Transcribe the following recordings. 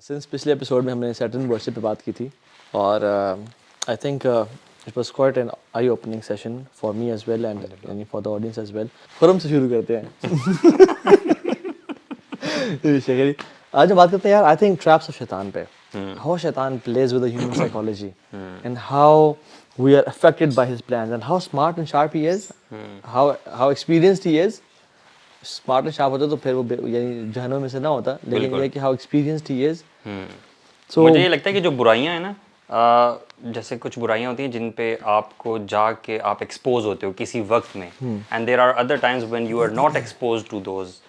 Since پچھلے episode میں ہم نے سیٹرن ورشپ پہ بات کی تھی اور I think it was quite an eye opening session for me as well and یعنی for the audience as well. Khurram سے شروع کرتے ہیں. شکری آج ہم بات کرتے ہیں یار آئی تھنک ٹریپس آف شیطان پہ. ہاؤ شیطان please with the human psychology and how we are affected by his plans and how smart and sharp he is, how experienced he is. Smart and sharp ہوتا تو پھر وہ یعنی جہنم میں سے نہ ہوتا, لیکن یہ کہ how experienced he is. So مجھے یہ لگتا ہے کہ جو برائیاں ہیں نا, جیسے کچھ برائیاں ہوتی ہیں جن پہ آپ کو جا کے آپ ایکسپوز ہوتے ہو کسی وقت میں, and there are other times when you are not exposed to those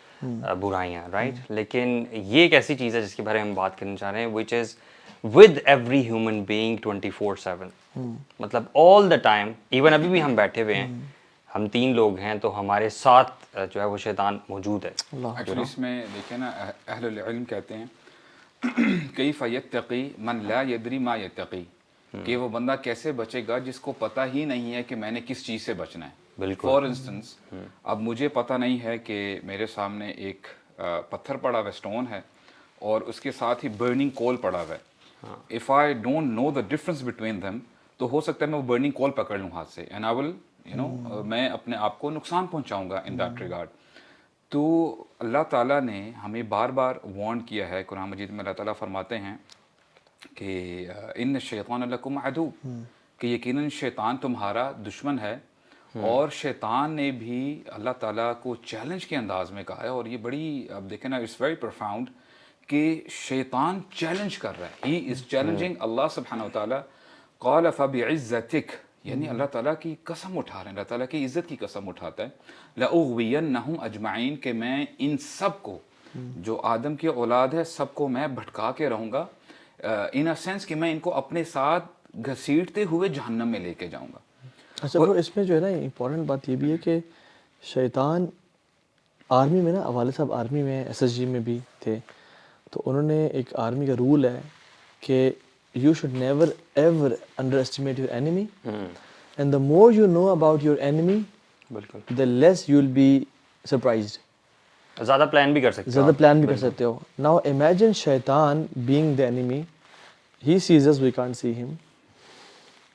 برائیاں, right? لیکن یہ ایک ایسی چیز ہے جس کے بارے میں ہم بات کرنا چاہ رہے ہیں, which is with every human being 24/7. مطلب all the time, even ابھی بھی ہم بیٹھے ہوئے ہیں, ہم 3 لوگ ہیں تو ہمارے ساتھ جو ہے وہ شیطان موجود ہے. ایکچولی اس میں دیکھیں نا, اہل العلم کہتے ہیں کیف یتقی من لا یدری ما یتقی, کہ وہ بندہ کیسے بچے گا جس کو پتہ ہی نہیں ہے کہ میں نے کس چیز سے بچنا ہے. بالکل. فار انسٹنس اب مجھے پتہ نہیں ہے کہ میرے سامنے ایک پتھر پڑا ہوا اسٹون ہے اور اس کے ساتھ ہی برننگ کول پڑا ہوا ہے. If I don't know the difference between them تو ہو سکتا ہے میں وہ برننگ کول پکڑ لوں ہاتھ سے, اینڈ آئی ول میں اپنے آپ کو نقصان پہنچاؤں گا ان دیٹ ریگارڈ. تو اللہ تعالیٰ نے ہمیں بار بار وارن کیا ہے. قرآن مجید میں اللہ تعالیٰ فرماتے ہیں کہ ان الشیطان لکم عدو, کہ یقیناً شیطان تمہارا دشمن ہے. اور شیطان نے بھی اللہ تعالیٰ کو چیلنج کے انداز میں کہا ہے, اور یہ بڑی اب دیکھیں نا اٹس ویری پروفاؤنڈ کہ شیطان چیلنج کر رہا ہے, ہی از چیلنجنگ اللہ سبحانہ وتعالیٰ. قال فبعزتک, یعنی اللہ تعالیٰ کی قسم اٹھا رہے ہیں, اللہ تعالیٰ کی عزت کی قسم اٹھاتا ہے. لأغوینہم اجمعین, کہ میں ان سب کو جو آدم کی اولاد ہے سب کو میں بھٹکا کے رہوں گا, ان اے سینس کہ میں ان کو اپنے ساتھ گھسیٹتے ہوئے جہنم میں لے کے جاؤں گا. اچھا برو, اس میں جو ہے نا امپورٹنٹ بات یہ بھی ہے کہ شیطان آرمی میں نا, والد صاحب آرمی میں SSG میں بھی تھے, تو انہوں نے ایک آرمی کا رول ہے کہ you should never ever underestimate your enemy, and the more you know about your enemy, the less you will be surprised. زیادہ پلان بھی کر سکتے ہو, زیادہ پلان بھی کر سکتے ہو. Now imagine شیطان being the enemy, he sees us, we can't see him,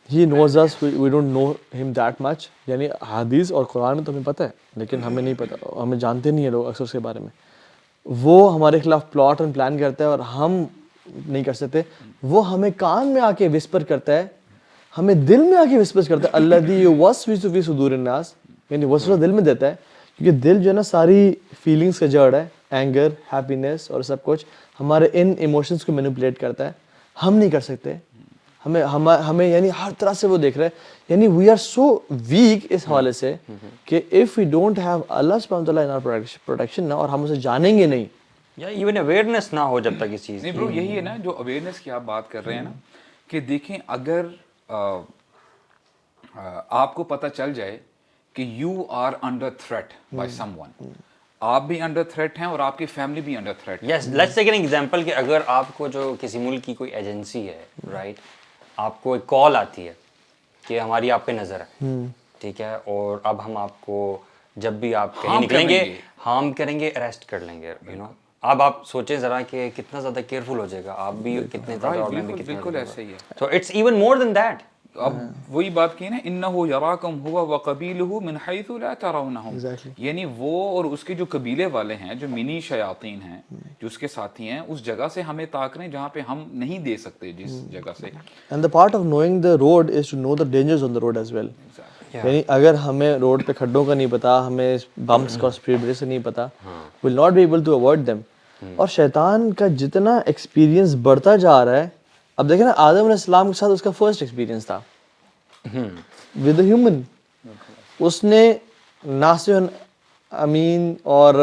he knows us, we don't know him that much. یعنی حدیث اور قرآن میں تو ہمیں پتہ ہے لیکن ہمیں نہیں پتہ, ہمیں جانتے نہیں ہیں لوگ اکثر اس کے بارے میں. وہ ہمارے خلاف پلاٹ اور پلان کرتا ہے اور ہم نہیں کر سکتے. وہ ہمیں کان میں آ کے وسپر کرتا ہے, ہمیں دل میں آ کے وسپر کرتا ہے. الذی یوسوس فی صدور الناس, یعنی وسوسہ دل میں دیتا ہے, کیونکہ دل جو ہے نا ساری فیلنگس کا جڑ ہے, اینگر, ہیپینس اور سب کچھ ہمارے ان ایموشنس کو مینیپولیٹ کرتا ہے. ہم نہیں کر سکتے, ہمیں یعنی ہر طرح سے وہ دیکھ رہا ہے. یعنی وی آر سو ویک اس حوالے سے کہ اف وی ڈونٹ ہیو اللہ سبحانہ وتعالیٰ ان آور پروٹیکشن نا, اور ہم اسے جانیں گے نہیں, یا ایون اویئرنیس نہ ہو جب تک اس چیز نہیں برو, یہی ہے نا جو اویئرنیس کی آپ بات کر رہے ہیں نا, کہ دیکھیں اگر آپ کو پتہ چل جائے کہ you are under threat by someone, آپ بھی انڈر تھریٹ ہیں اور آپ کی فیملی بھی انڈر تھریٹ ہے. یس, لیٹس ٹیک این ایگزامپل کہ اگر آپ کو جو کسی ملک کی کوئی ایجنسی ہے, رائٹ, آپ کو ایک کال آتی ہے کہ ہماری آپ پہ نظر ہے, ٹھیک ہے, اور اب ہم آپ کو جب بھی آپ کہیں نکلیں گے ہارم کریں گے, اریسٹ کر لیں گے, یو نو. اب آپ سوچیں ذرا کہ کتنا زیادہ کیئرفل ہو جائے گا, آپ بھی کتنے زیادہ, اور میں بھی کتنا, بالکل ایسا ہی ہے. So it's even more than that. اب وہی بات کی نا, انہ یراکم ہوا وقبیلہ من حیث لا ترونہم, یعنی وہ اور اس کے جو قبیلے والے ہیں, جو منی شیاطین ہیں, جو اس کے ساتھی ہیں, اس جگہ سے ہمیں تاک رہے ہیں جہاں پہ ہم نہیں دے سکتے, جس جگہ سے. and the part of knowing the road is to know the dangers on the road as well. یعنی اگر ہمیں روڈ پہ کھڈوں کا نہیں پتا, ہمیں بمپس کا اسپیڈ بریک سے نہیں پتا, will not be able to avoid them. اور شیطان کا جتنا ایکسپیرینس بڑھتا جا رہا ہے, اب دیکھیں نا آدم علیہ السلام کے ساتھ اس کا فرسٹ ایکسپیرینس تھا ود اے ہیومن. اس نے ناصح امین اور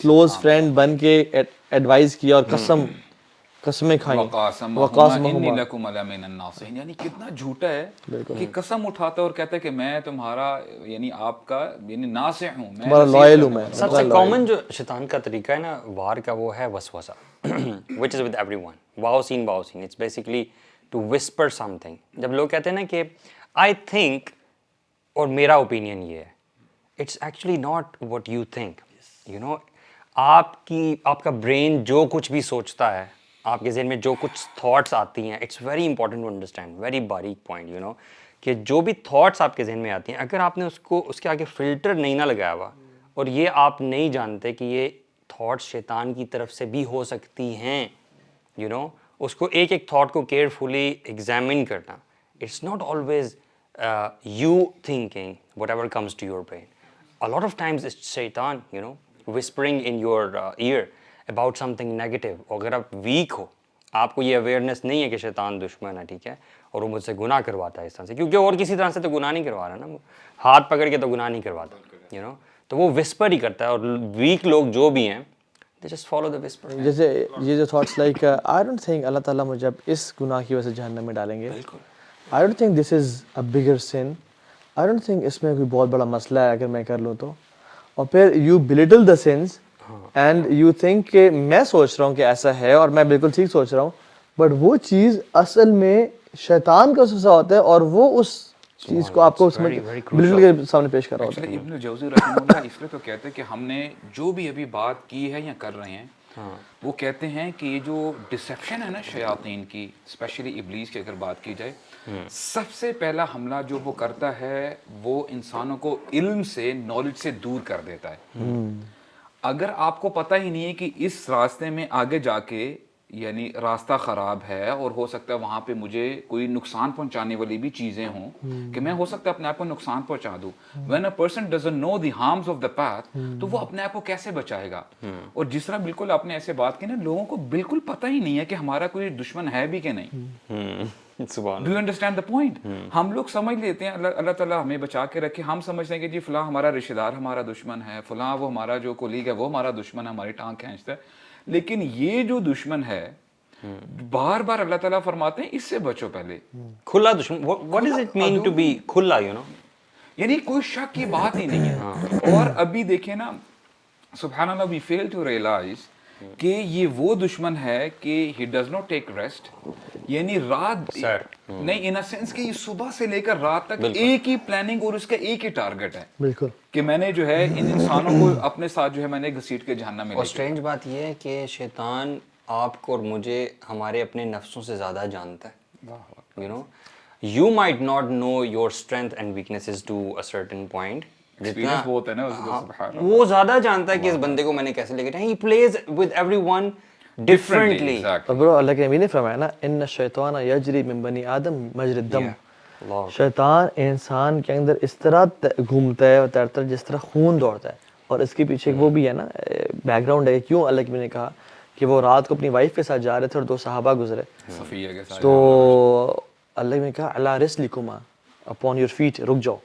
کلوز فرینڈ بن کے ایڈوائز کیا اور قسمیں کھائیں, وقاسمہما انی لکم لمن الناصحین. یعنی کتنا جھوٹا ہے کہ قسم اٹھاتا ہے اور کہتا ہے کہ میں تمہارا, یعنی آپ کا, یعنی ناصح ہوں, میں لائل ہوں. میں سب سے کامن جو شیطان کا طریقہ ہے نا وار کا, وہ ہے وسوسہ, which is with everyone. واؤسین, it's basically to whisper something. جب لوگ کہتے ہیں نا کہ I think, اور میرا اوپینین یہ ہے, it's actually not what you think, you know. آپ کا برین جو کچھ بھی سوچتا ہے آپ کے ذہن میں جو کچھ تھاٹس آتی ہیں, it's very important to understand, very باریک پوائنٹ یو نو, کہ جو بھی تھاٹس آپ کے ذہن میں آتی ہیں, اگر آپ نے اس کے آگے فلٹر نہیں نہ لگایا ہوا, اور یہ آپ نہیں جانتے کہ یہ تھاٹس شیطان کی طرف سے بھی ہو سکتی ہیں, یو نو, اس کو ایک ایک تھاٹ کو کیئرفلی ایگزامن کرنا. It's not always you thinking whatever comes to your brain. A lot of times it's shaitan, you know, whispering in your ear about something negative. اگر آپ week ہو, آپ کو یہ اویئرنیس نہیں ہے کہ شیطان دشمن ہے, ٹھیک ہے, اور وہ مجھ سے گناہ کرواتا ہے اس طرح سے, کیونکہ اور کسی طرح سے تو گناہ نہیں کروا رہا نا, وہ ہاتھ پکڑ کے تو گناہ نہیں کرواتا, یو نو, تو وہ وسپر ہی کرتا ہے. اور ویک لوگ جو بھی ہیں, they just follow the whisper. جیسے یہ جو thoughts like I don't think اللہ تعالیٰ مجھے اب اس گناہ کی وجہ سے جہنم میں ڈالیں گے. I don't think this is a bigger sin. I don't think اس میں کوئی بہت بڑا مسئلہ ہے اگر میں کر لوں تو. اور پھر you belittle the since and you think کہ میں سوچ رہا ہوں کہ ایسا ہے اور میں بالکل ٹھیک سوچ رہا ہوں, بٹ وہ چیز اصل میں شیطان کا وسوسہ ہوتا ہے, اور وہ اس چیز کو آپ کو بلیٹل کے سامنے پیش کر رہا ہوتا ہے. ابن جوزی رحمہ اللہ اس لیے تو کہتے ہیں کہ ہم نے جو بھی ابھی بات کی ہے یا کر رہے ہیں, وہ کہتے ہیں کہ یہ جو ڈسیپشن ہے نا شیاطین کی, اسپیشلی ابلیس کی اگر بات کی جائے, سب سے پہلا حملہ جو وہ کرتا ہے وہ انسانوں کو علم سے, نالج سے دور کر دیتا ہے. اگر آپ کو پتہ ہی نہیں ہے کہ اس راستے میں آگے جا کے یعنی راستہ خراب ہے اور ہو سکتا ہے وہاں پہ مجھے کوئی نقصان پہنچانے والی بھی چیزیں ہوں, کہ میں ہو سکتا ہے اپنے آپ کو نقصان پہنچا دوں. when a person doesn't know the harms of the path, تو وہ اپنے آپ کو کیسے بچائے گا؟ اور جس طرح بالکل آپ نے ایسے بات کی نا, لوگوں کو بالکل پتہ ہی نہیں ہے کہ ہمارا کوئی دشمن ہے بھی کہ نہیں. Do you understand the point? ہم لوگ سمجھ لیتے ہیں اللہ تعالیٰ ہمیں بچا کے رکھے, ہم سمجھتے ہیں کہ جی فلاں ہمارا رشتہ دار ہمارا دشمن ہے, فلاں وہ ہمارا جو کولیگ ہے وہ ہمارا دشمن ہے, ہماری ٹانگ کھینچتا ہے. لیکن یہ جو دشمن ہے, بار بار اللہ تعالیٰ فرماتے ہیں اس سے بچو پہلے. کھلا دشمن, what does it mean to be کھلا, you know, یعنی کوئی شک کی بات ہی نہیں ہے. اور ابھی دیکھیں نا, سبحان اللہ, we fail to realize کہ یہ وہ دشمن ہے کہ he does not take rest, یعنی رات نہیں, in a sense کہ یہ صبح سے لے کر رات تک ایک ہی پلاننگ اور اس کا ایک ہی ٹارگٹ ہے, بالکل, کہ میں نے جو ہے ان انسانوں کو اپنے ساتھ جو ہے میں نے گھسیٹ کے جہنم میں. اور اسٹرینج بات یہ ہے کہ شیطان آپ کو اور مجھے ہمارے اپنے نفسوں سے زیادہ جانتا ہے. You know, you might not know your strength and weaknesses to a certain point, جتنا وہ زیادہ جانتا ہے کہ اس بندے کو میں نے کیسے لے کے جانا. He please with every one differently. Bro اللہ کے نبی نے فرمایا نا, ان الشیطان یجری من بنی آدم مجری الدم. شیطان انسان کے اندر اس طرح گھومتا ہے اور تیرتا ہے جس طرح خون دوڑتا ہے. اور اس کے پیچھے وہ بھی ہے نا بیک گراؤنڈ ہے, کیوں اللہ کے نبی نے کہا کہ وہ رات کو اپنی وائف کے ساتھ جا رہے تھے اور 2 صحابہ گزرے, تو اللہ نے کہا اللہ رسلکما اپون یور فیٹ, رک جاؤ.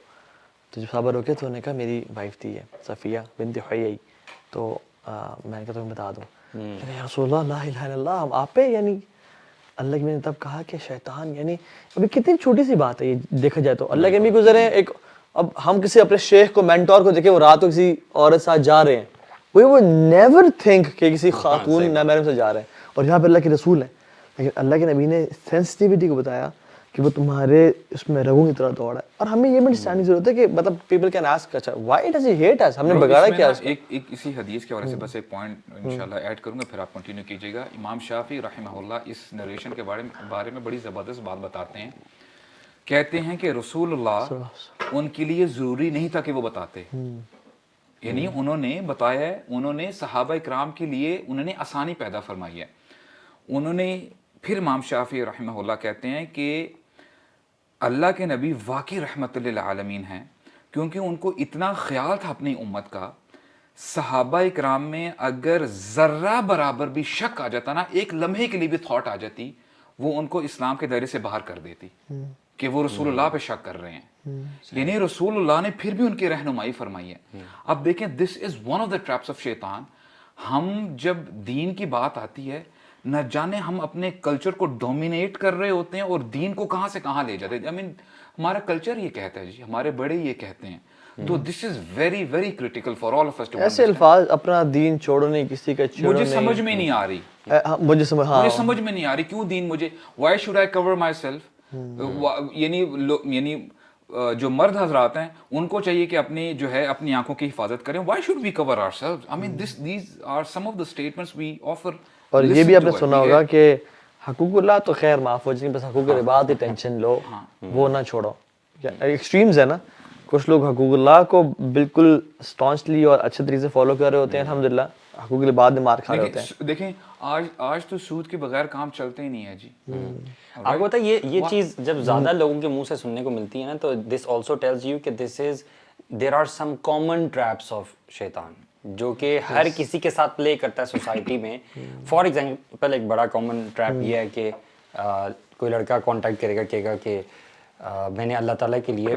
تو جب صحابہ رکے تو انہوں نے کہا میری وائف تھی ہے صفیہ بنت حیی, تو میں نے کہا تمہیں بتا دوں. یا رسول اللہ لا الہ الا اللہ, ہم آپ پہ, یعنی اللہ کے نے تب کہا کہ شیطان, یعنی ابھی کتنی چھوٹی سی بات ہے یہ دیکھا جائے تو. اللہ کے بھی گزرے ہیں ایک, اب ہم کسی اپنے شیخ کو مینٹور کو دیکھیں وہ رات کو کسی عورت ساتھ جا رہے ہیں, وہ نیور تھنک کہ کسی خاتون نامحرم سے جا رہے ہیں, اور یہاں پہ اللہ کے رسول ہیں. لیکن اللہ کے نبی نے سینسٹیوٹی کو بتایا کہ وہ تمہارے اس میں رگوں کی طرح دوڑا ہے. اور ہمیں یہ بھی انڈرسٹینڈ کی ضرورت ہے کہ مطلب پیپل کین آسک اچھا وائی ڈز ہی ہیٹ اس, ہم نے بگاڑا کیا. ایک اسی حدیث کے حوالے سے بس ایک پوائنٹ انشاءاللہ ایڈ کروں گا, پھر آپ کنٹینیو کیجیے گا. امام شافعی رحمہ اللہ اس نریشن کے بارے میں بڑی زبردست بات بتاتے ہیں. کہتے ہیں کہ رسول اللہ ان کے لیے ضروری نہیں تھا کہ وہ بتاتے, یعنی انہوں نے بتایا ہے, انہوں نے صحابہ کرام کے لیے انہوں نے آسانی پیدا فرمائی ہے. انہوں نے پھر امام شافعی رحمہ اللہ کہتے ہیں کہ اللہ کے نبی واقعی رحمت للعالمین ہیں, کیونکہ ان کو اتنا خیال تھا اپنی امت کا. صحابہ کرام میں اگر ذرہ برابر بھی شک آ جاتا نا, ایک لمحے کے لیے بھی تھاٹ آ جاتی, وہ ان کو اسلام کے دائرے سے باہر کر دیتی کہ وہ رسول اللہ پہ شک کر رہے ہیں. یعنی رسول اللہ نے پھر بھی ان کی رہنمائی فرمائی ہے. اب دیکھیں, this is one of the traps of شیطان. ہم جب دین کی بات آتی ہے, نہ جانے ہم اپنے کلچر کو ڈومینیٹ کر رہے ہوتے ہیں اور دین کو کہاں سے کہاں لے جاتے ہیں. آئی مین ہمارا کلچر یہ کہتا ہے جی, ہمارے بڑے یہ کہتے ہیں. تو this is very very critical for all of us. ایسے الفاظ اپنا دین چھوڑو نہیں, کسی کا چھوڑو نہیں, مجھے سمجھ میں نہیں آ رہی, مجھے سمجھ میں نہیں آ رہی کیوں دین مجھے, why should I cover myself. یعنی جو مرد حضرات ہیں ان کو چاہیے کہ اپنی جو ہے اپنی آنکھوں کی حفاظت کریں. Why should we cover ourselves. I mean these are some of the statements we offer اور یہ بھی آپ نے سنا ہوگا کہ حقوق اللہ تو خیر معاف ہو جائیں، بس حقوق العباد ہی ٹینشن لو، وہ نہ چھوڑو. ایکسٹریمز ہے نا، کچھ لوگ حقوق اللہ کو بالکل اسٹانچلی اور اچھے طریقے سے فالو کر رہے ہوتے ہیں، الحمدللہ حقوق العباد میں مار کھا رہے ہوتے ہیں. دیکھیں آج تو سود کے بغیر کام چلتے ہی نہیں ہے جی. آپ کو پتہ ہے یہ چیز جب زیادہ لوگوں کے منہ سے سننے کو ملتی ہے نا، تو دس آلسو ٹیلز یو کہ there are some common traps of شیطان جو کہ ہر کسی کے ساتھ پلے کرتا ہے سوسائٹی میں. فار ایگزامپل ایک بڑا کامن ٹریپ یہ ہے کہ کوئی لڑکا کانٹیکٹ کرے گا، کہے گا کہ میں نے اللہ تعالیٰ کے لیے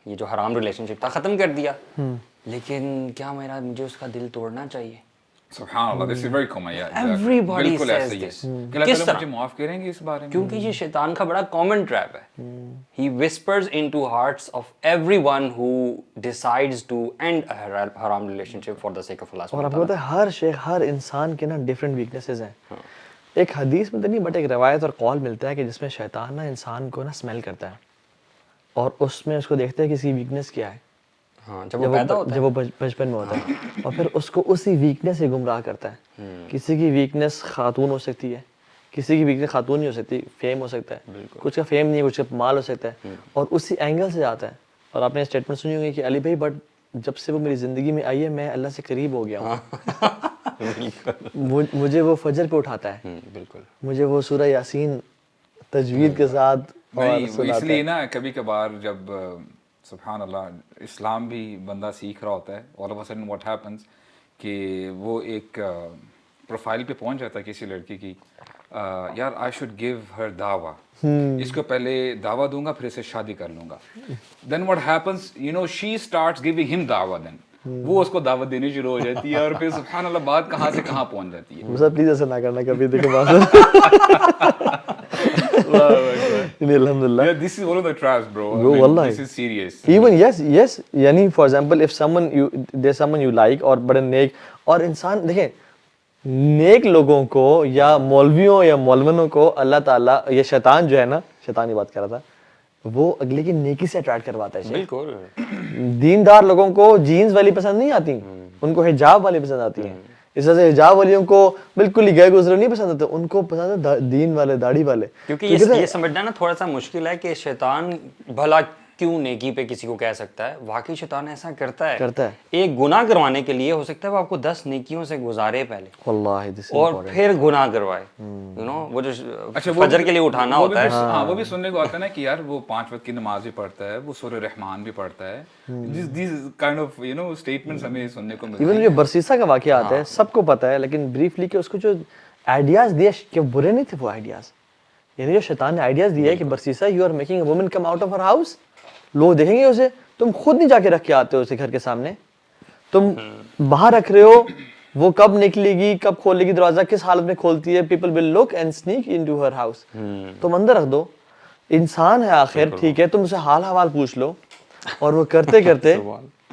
یہ جو حرام ریلیشن شپ تھا ختم کر دیا، لیکن کیا مجھے اس کا دل توڑنا چاہیے؟ سبحان اللہ، this is very common. Everybody بالکل says ایسا ہی ہے this. کہ اللہ تعالیٰ مجھے معاف کریں گے اس بارے میں، کیونکہ یہ شیطان کا بڑا کامن ٹریپ ہے. He whispers into hearts of everyone who decides to end a haram relationship for the sake of Allah. اور آپ کو پتہ ہے ہر انسان کے نا ڈفرینٹ ویکنیسز ہیں. ایک حدیث میں تو نہیں بٹ ایک روایت اور قول ملتا ہے کہ جس میں شیطان نا انسان کو نا اسمیل کرتا ہے اور اس میں اس کو دیکھتا ہے کہ اس کی ویکنیس کیا ہے. جب وہ پیدا ہوتا ہے، جب وہ بچپن میں ہوتا ہے، اور پھر اس کو اسی ویکنیس سے گمراہ کرتا ہے. کسی کی ویکنیس خاتون ہو سکتی ہے، کسی کی ویکنیس خاتون نہیں ہو سکتی، فیم ہو سکتا ہے، کچھ کا فیم نہیں ہے، کچھ کا مال ہو سکتا ہے، اور اسی اینگل سے آتا ہے. اور آپ نے اسٹیٹمنٹ سنی ہوگی کہ علی بھائی بٹ جب سے وہ میری زندگی میں آئی ہے میں اللہ سے قریب ہو گیا ہوں. مجھے وہ فجر پہ اٹھاتا ہے، بالکل مجھے وہ سورہ یاسین تجوید کے ساتھ اس لیے نا کبھی کبھار جب سبحان اللہ اسلام بھی بندہ سیکھ رہا ہوتا ہے، all of a sudden what happens کہ وہ ایک پروفائل پہ پہنچ جاتا ہے کسی لڑکی کی، یار آئی شوڈ گیو ہر دعویٰ، اس کو پہلے دعویٰ دوں گا پھر اسے شادی کر لوں گا. Then what happens you know she starts giving him دعویٰ، دین وہ اس کو دعوت دینی شروع ہو جاتی ہے، اور پھر سبحان اللہ بات کہاں سے کہاں پہنچ جاتی ہے. پلیز ایسا نہ کرنا کبھی، دیکھو بات الحمدللہ. Yeah, this is one of the traps, bro. Bro, wallahi. This is serious. Even yes یعنی for example if there's someone you like اور بڑے نیک، اور انسان دیکھیں نیک لوگوں کو یا مولویوں یا مولونوں کو اللہ تعالیٰ، یہ شیطان جو ہے نا، شیطان کی بات کر رہا تھا، وہ اگلے کی نیکی سے اٹریکٹ کرواتا ہے. بالکل دیندار لوگوں کو جینز والی پسند نہیں آتی، ان کو حجاب والی پسند آتی ہیں. اس طرح سے حجاب والیوں کو بالکل ہی گئے گزرے نہیں پسند آتے، ان کو پسند ہے دین والے، داڑھی والے. کیونکہ یہ سمجھنا نا تھوڑا سا مشکل ہے کہ شیطان بھلا کیوں نیکی پہ کسی کو کہہ سکتا ہے. واقعی شیطان ایسا کرتا ہے. ایک گناہ کروانے کے لیے ہو سکتا ہے وہ آپ کو 10 نیکیوں سے گزارے پہلے، واللہ اور پھر گناہ کروائے. یو نو وہ جو فجر کے لیے اٹھانا ہوتا ہے، ہاں وہ بھی سننے کو آتا ہے نا کہ یار وہ 5 وقت کی نماز بھی پڑھتا ہے، وہ سورہ رحمان بھی پڑھتا ہے. These kind of you know statements ہمیں سننے کو ملتے ہیں. ایون جو برسیسا کا واقعہ آتا ہے سب کو پتا ہے، لیکن بریفلی کہ اس کو جو آئیڈیاز دیے کہ برے نہیں تھے وہ آئیڈیاز، یعنی جو شیطان نے آئیڈیاز دیا ہے کہ برسیسا you are making a woman come out of her house, لوگ دیکھیں گے اسے، تم خود نہیں جا کے رکھ کے آتے ہو اسے گھر کے سامنے، تم باہر رکھ رہے ہو، وہ کب نکلے گی، کب کھولے گی دروازہ، کس حالت میں کھولتی ہے، people will look and sneak into her house. تم اندر رکھ دو، انسان ہے آخر، ٹھیک ہے تم اسے حال حوال پوچھ لو. اور وہ کرتے کرتے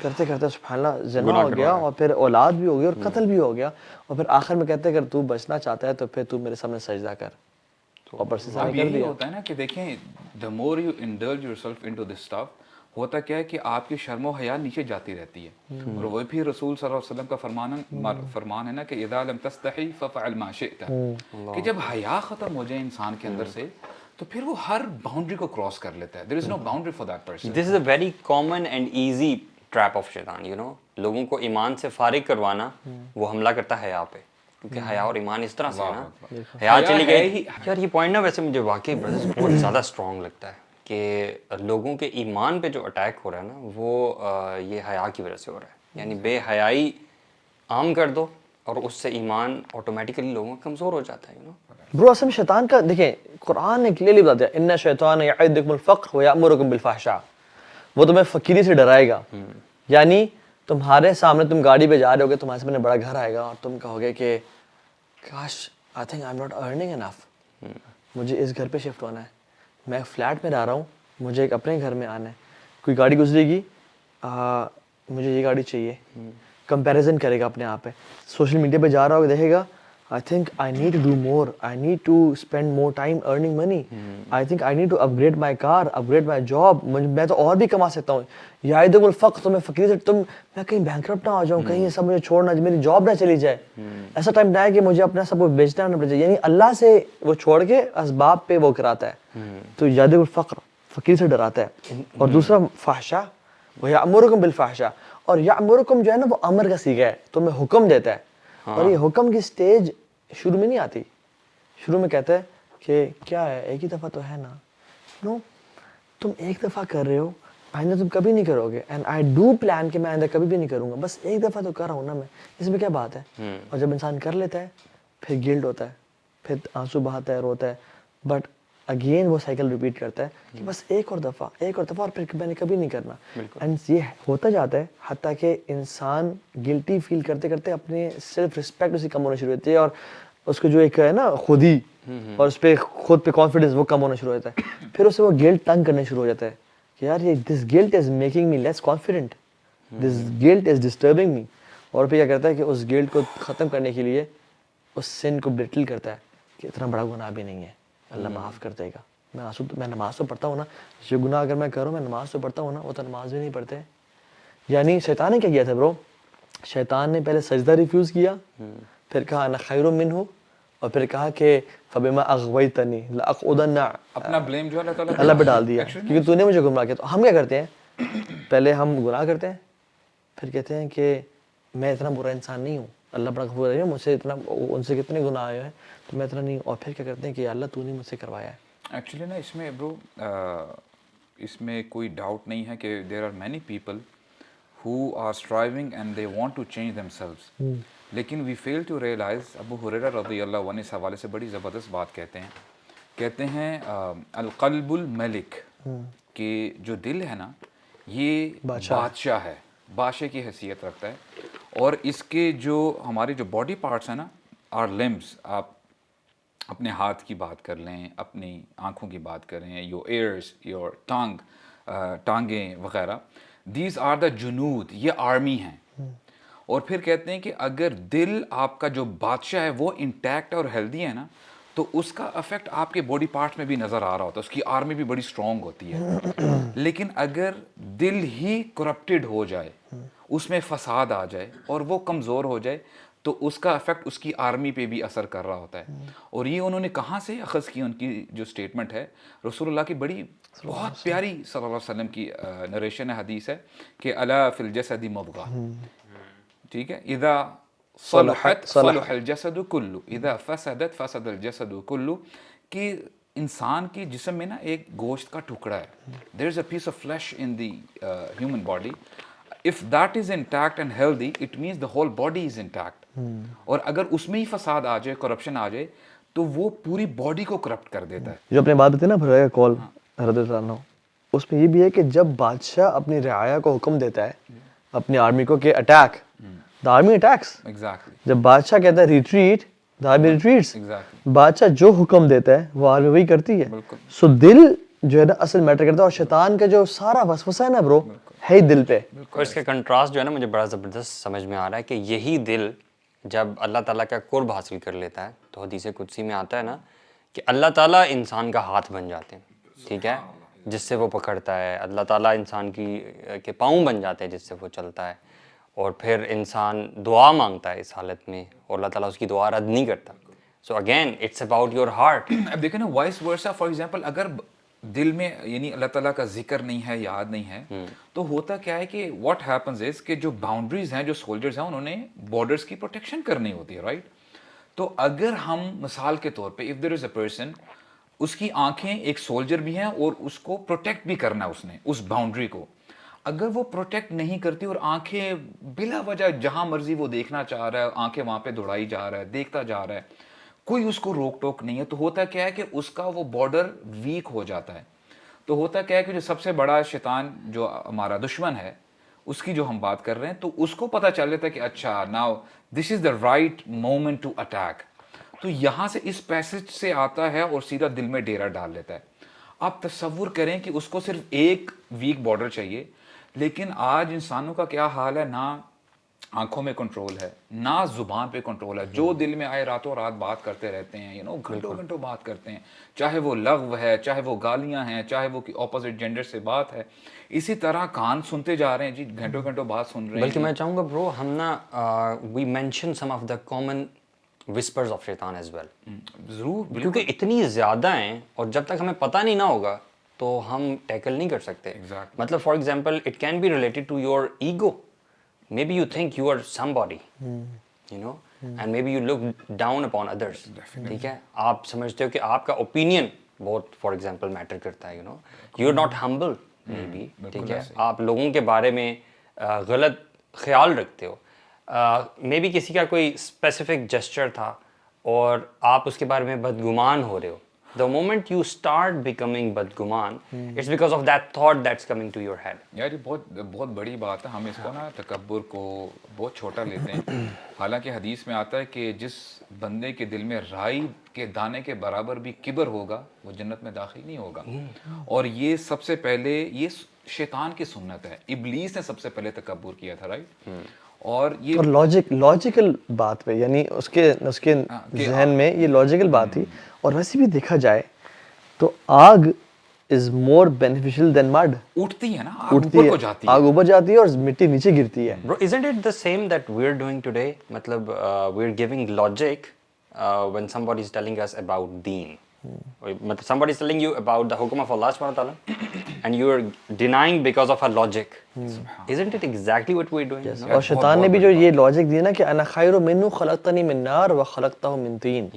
سبحان اللہ زنا ہو گیا، اور پھر اولاد بھی ہو گئی، اور قتل بھی ہو گیا، اور پھر آخر میں کہتے ہیں اگر تو بچنا چاہتا ہے تو پھر تو میرے سامنے سجدہ کر. اب یہی ہوتا ہے نا کہ دیکھیں the more you indulge yourself into this stuff، ہوتا کیا ہے کہ آپ کی شرم و حیا نیچے جاتی رہتی ہے. اور وہ بھی رسول صلی اللہ علیہ وسلم کا فرمان ہے نا کہ اذا لم تستحی ففعل ما شئت، کہ جب حیا ختم ہو جائے انسان کے اندر سے تو پھر وہ ہر باؤنڈری کو کراس کر لیتا ہے. there is no boundary for that person. This is a very common and easy trap of شیطان. you know لوگوں کو ایمان سے فارغ کروانا، وہ حملہ کرتا ہے حیا پہ، کیونکہ حیا اور ایمان اس طرح سے ہے نا، حیا چلی گئی. یار یہ پوائنٹ نا ویسے مجھے واقعی بہت زیادہ اسٹرانگ لگتا ہے کہ لوگوں کے ایمان پہ جو اٹیک ہو رہا ہے نا وہ یہ حیا کی وجہ سے ہو رہا ہے. یعنی بے حیائی عام کر دو اور اس سے ایمان آٹومیٹیکلی لوگوں کا کمزور ہو جاتا ہے. یو نو برو اصل شیطان کا دیکھیں قرآن نے کلیئرلی بتا دیا ان الشیطان یعدکم الفقر ویأمرکم بالفحشاء، وہ تمہیں فقیری سے ڈرائے گا. یعنی تمہارے سامنے تم گاڑی پہ جا رہے ہوگے، تمہارے سامنے بڑا گھر آئے گا اور تم کہو گے کہ کاش I think I am not earning enough, مجھے اس گھر پہ شفٹ ہونا ہے، میں فلیٹ میں رہ رہا ہوں، مجھے ایک اپنے گھر میں آنا ہے. کوئی گاڑی گزرے گی، مجھے یہ گاڑی چاہیے، کمپیریزن کرے گا اپنے آپ پہ. سوشل میڈیا پہ جا رہا ہوگا، دیکھے گا I think I need to do more. I need to spend more time earning money. I think I need to upgrade my car, upgrade my job. میں تو اور بھی کما سکتا ہوں. یعدکم الفقر, تو میں فقیر سے میں کہیں بینکرپٹ نہ ہو جاؤں, کہیں یہ سب مجھے چھوڑنا, میری جاب نہ چلی جائے. ایسا ٹائم نہ ہے کہ مجھے اپنا سب کو بیچنا نہ پڑے. یعنی اللہ سے وہ چھوڑ کے اسباب پہ وہ کراتا ہے. تو یعدکم الفقر, فقیر سے ڈراتا ہے. اور دوسرا فحشا, وَيَأْمُرُكُمْ بِالْفَحْشَاءِ, اور یأمرکم جو ہے نا وہ امر کا صیغہ ہے, تو میں حکم دیتا ہے. اور یہ حکم کی سٹیج شروع میں نہیں آتی. شروع میں کہتا ہے کہ کیا ہے, ایک ہی دفعہ تو ہے نا. نو, تم ایک دفعہ کر رہے ہو, آئندہ تم کبھی نہیں کرو گے. اینڈ آئی ڈو پلان کہ میں آئندہ کبھی بھی نہیں کروں گا, بس ایک دفعہ تو کر رہا ہوں نا میں, اس میں کیا بات ہے. اور جب انسان کر لیتا ہے پھر گلٹ ہوتا ہے, پھر آنسو بہاتا ہے, روتا ہے. بٹ اگین وہ سائیکل ریپیٹ کرتا ہے کہ بس ایک اور دفعہ اور پھر میں نے کبھی نہیں کرنا. اینڈ یہ ہوتا جاتا ہے حتیٰ کہ انسان گلٹی فیل کرتے کرتے اپنے سیلف رسپیکٹ اسی کم ہونا شروع ہوتی ہے, اور اس کو جو ایک ہے نا خودی اور اس پہ خود پہ کانفیڈنس وہ کم ہونا شروع ہوتا ہے. پھر اسے وہ گلٹ تنگ کرنے شروع ہو جاتا ہے کہ یار یہ this guilt is making me less confident, this guilt is disturbing me. اور پھر کیا کرتا ہے کہ اس گلٹ کو ختم کرنے کے لیے اس سن کو بلٹل کرتا ہے کہ اتنا بڑا گناہ بھی نہیں ہے, اللہ معاف کر دے گا. میں نماز تو پڑھتا ہوں نا, یہ گناہ اگر میں کروں, میں نماز تو پڑھتا ہوں نا, وہ تو نماز بھی نہیں پڑھتے. یعنی شیطان نے کیا کیا تھا برو, شیطان نے پہلے سجدہ ریفیوز کیا, پھر کہا انا خیر منہ, اور پھر کہا کہ فبما اغویتنی لاقعدن, اپنا بلیم جو اللہ پہ ڈال دیا کیونکہ تو نے مجھے گمراہ کیا. تو ہم کیا کرتے ہیں, پہلے ہم گناہ کرتے ہیں, پھر کہتے ہیں کہ میں اتنا برا انسان نہیں ہوں, اللہ بڑا غفور رحیم, مجھ سے اتنا, ان سے کتنے گناہ آئے ہیں تو میں اتنا نہیں ہوں. اور پھر کیا کرتے ہیں کہ اللہ تو نے مجھ سے کروایا ہے. ایکچولی نا اس میں برو اس میں کوئی ڈاؤٹ نہیں ہے کہ there are many people who are striving and they want to change themselves, لیکن وی فیل ٹو ریئلائز. ابو ہریرہ رضی اللہ عنہ اس حوالے سے بڑی زبردست بات کہتے ہیں القلب الملک, کہ جو دل ہے نا یہ بادشاہ ہے, بادشاہ کی حیثیت رکھتا ہے. اور اس کے جو ہمارے جو باڈی پارٹس ہیں نا, آر لمبس, آپ اپنے ہاتھ کی بات کر لیں, اپنی آنکھوں کی بات کریں, یور ایئرس, یور ٹانگیں وغیرہ, دیز آر دا جنود, یہ آرمی ہیں. اور پھر کہتے ہیں کہ اگر دل آپ کا جو بادشاہ ہے وہ انٹیکٹ اور ہیلدی ہے نا, تو اس کا افیکٹ آپ کے باڈی پارٹس میں بھی نظر آ رہا ہوتا ہے, اس کی آرمی بھی بڑی اسٹرانگ ہوتی ہے. لیکن اگر دل ہی کرپٹڈ ہو جائے, اس میں فساد آ جائے اور وہ کمزور ہو جائے, تو اس کا افیکٹ اس کی آرمی پہ بھی اثر کر رہا ہوتا ہے. اور یہ انہوں نے کہاں سے اخذ کی, ان کی جو سٹیٹمنٹ ہے رسول اللہ کی بڑی بہت پیاری صلی اللہ علیہ وسلم کی نریشن حدیث ہے کہ الا فی الجسد مضغہ, ٹھیک ہے, اذا صلحت صلح الجسد کلو, اذا فسدت فسد الجسد کلو, کہ انسان کی جسم میں نا ایک گوشت کا ٹکڑا ہے, there is a piece of flesh in the human body. If that is intact and healthy, it means the whole body is intact. اور اگر اس میں ہی فساد آ جائے, کرپشن آ جائے, تو وہ پوری باڈی کو کرپٹ کر دیتا ہے. جو اپنے بات بتائی نا بھریا کال حضرت عنہ, اس میں یہ بھی ہے کہ جب بادشاہ اپنی رعایا کو حکم دیتا ہے اپنی آرمی کو کہ attack, the army attacks. Exactly. جب بادشاہ کہتا ہے retreat, the army retreats. Exactly. بادشاہ جو حکم دیتا ہے وہ آرمی وہی کرتی ہے. سو دل جو ہے نا اصل میٹر کرتا ہے, اور شیطان کا جو سارا وسوسہ ہے نا برو, ہے ہی دل پہ. اور اس کے کنٹراسٹ جو ہے نا مجھے بڑا زبردست سمجھ میں آ رہا ہے کہ یہی دل جب اللہ تعالیٰ کا قرب حاصل کر لیتا ہے, تو حدیث قدسی میں آتا ہے نا کہ اللہ تعالیٰ انسان کا ہاتھ بن جاتے ہیں, ٹھیک ہے, جس سے وہ پکڑتا ہے. اللہ تعالیٰ انسان کے پاؤں بن جاتے ہیں جس سے وہ چلتا ہے. اور پھر انسان دعا مانگتا ہے اس حالت میں, اور اللہ تعالیٰ اس کی دعا رد نہیں کرتا. So again it's about your heart. اب دیکھیں نا وائس ورسا, فار ایگزامپل اگر دل میں یعنی اللہ تعالیٰ کا ذکر نہیں ہے, یاد نہیں ہے, تو ہوتا کیا ہے کہ واٹ ہیپنز از کہ جو باؤنڈریز ہیں, جو سولجرز ہیں, انہوں نے بارڈرز کی پروٹیکشن کرنی ہوتی ہے, رائٹ. تو اگر ہم مثال کے طور پہ if there is a person, اس کی آنکھیں ایک سولجر بھی ہیں اور اس کو پروٹیکٹ بھی کرنا ہے اس نے اس باؤنڈری کو, اگر وہ پروٹیکٹ نہیں کرتی اور آنکھیں بلا وجہ جہاں مرضی وہ دیکھنا چاہ رہا ہے, آنکھیں وہاں پہ دوڑائی جا رہا ہے, دیکھتا جا رہا ہے, کوئی اس کو روک ٹوک نہیں ہے, تو ہوتا کیا ہے کہ اس کا وہ بارڈر ویک ہو جاتا ہے. تو ہوتا کیا ہے کہ جو سب سے بڑا شیطان جو ہمارا دشمن ہے, اس کی جو ہم بات کر رہے ہیں, تو اس کو پتہ چل لیتا ہے کہ اچھا now this is the right moment to attack. تو یہاں سے اس پیسج سے آتا ہے اور سیدھا دل میں ڈیرا ڈال لیتا ہے. آپ تصور کریں کہ اس کو صرف ایک ویک بارڈر چاہیے, لیکن آج انسانوں کا کیا حال ہے, نہ آنکھوں میں کنٹرول ہے نہ زبان پہ کنٹرول ہے. جو دل میں آئے راتوں رات بات کرتے رہتے ہیں, گھنٹوں گھنٹوں بات کرتے ہیں, چاہے وہ لغو ہے, چاہے وہ گالیاں ہیں, چاہے وہ اپوزٹ جینڈر سے بات ہے. اسی طرح کان سنتے جا رہے ہیں جی, گھنٹوں گھنٹوں بات سن رہے ہیں. بلکہ میں چاہوں گا برو ہم نا we mention some of the common whispers of شیطان ایز ویل, ضرور, کیونکہ اتنی زیادہ ہیں اور جب تک ہمیں پتہ نہیں نہ ہوگا تو ہم ٹیکل نہیں کر سکتے. مطلب for example it can be related to your ego. Maybe you think you are somebody, and maybe you look down upon others. ٹھیک ہے, آپ سمجھتے ہو کہ آپ کا اوپینین بہت فار ایگزامپل میٹر کرتا ہے, you are not humble maybe. ٹھیک ہے, آپ لوگوں کے بارے میں غلط خیال رکھتے ہو. maybe کسی کا کوئی اسپیسیفک جسچر تھا اور آپ اس کے بارے میں بدگمان ہو رہے ہو. The moment you start becoming بدگمان, it's because of that thought that's coming to your head. یار یہ بہت بڑی بات ہے. ہم اس کو نا تکبر کو بہت چھوٹا لیتے ہیں. حالانکہ حدیث میں آتا ہے کہ جس بندے کے دل میں رائی کے دانے کے برابر بھی کبر ہوگا وہ جنت میں داخل نہیں ہوگا. اور یہ سب سے پہلے یہ شیطان کی سنت ہے. ابلیس نے سب سے پہلے تکبر کیا تھا, رائٹ. اور یہ لاجیکل بات پہ, یعنی اس کے ذہن میں یہ لاجیکل بات تھی. اور ویسے بھی دیکھا جائے تو آگ از مور بینیفیشل دین مڈ. اٹھتی ہے نا, اوپر کو جاتی ہے, آگ اوپر جاتی ہے اور مٹی نیچے گرتی ہے. Bro, isn't it the same that we're doing today? مطلب we're giving logic when somebody is telling us about deen. مطلب somebody is telling you about the hukum of Allah subhanahu wa ta'ala and you are denying because of a logic. Isn't it exactly what we're doing? No? اور شیطان نے بھی جو یہ logic دیا نا کہ انا خیر منہ خلقتنی من نار وخلقتہ من طین,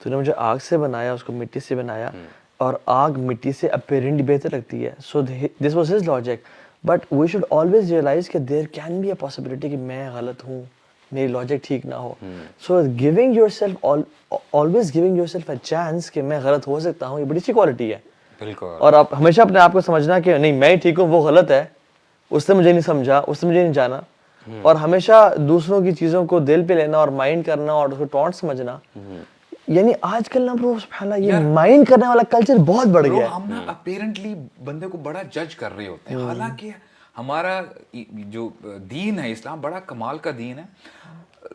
تو نے مجھے آگ سے بنایا, اس کو مٹی سے بنایا, اور آگ مٹی سے اپیرنٹ بہتر لگتی ہے. So this was his logic. But we should always realize کہ there can be a possibility کہ میں غلط ہوں, میری لاجک ٹھیک نہ ہو. So giving yourself, always giving yourself a chance کہ میں غلط ہو سکتا ہوں, یہ بڑی اچھی کوالٹی ہے. بالکل. اور آپ ہمیشہ اپنے آپ کو سمجھنا کہ نہیں میں ٹھیک ہوں, وہ غلط ہے, اس نے مجھے نہیں سمجھا, اس نے مجھے نہیں جانا. اور ہمیشہ دوسروں کی چیزوں کو دل پہ لینا اور مائنڈ کرنا اور اس کو ٹونٹ سمجھنا. یعنی آج کل نا برو سبحان اللہ یہ مائنڈ کرنے والا کلچر بہت بڑھ گیا ہے. ہم نا اپیرنٹلی بندے کو بڑا جج کر رہے ہوتے ہیں, حالانکہ ہمارا جو دین ہے اسلام بڑا کمال کا دین ہے.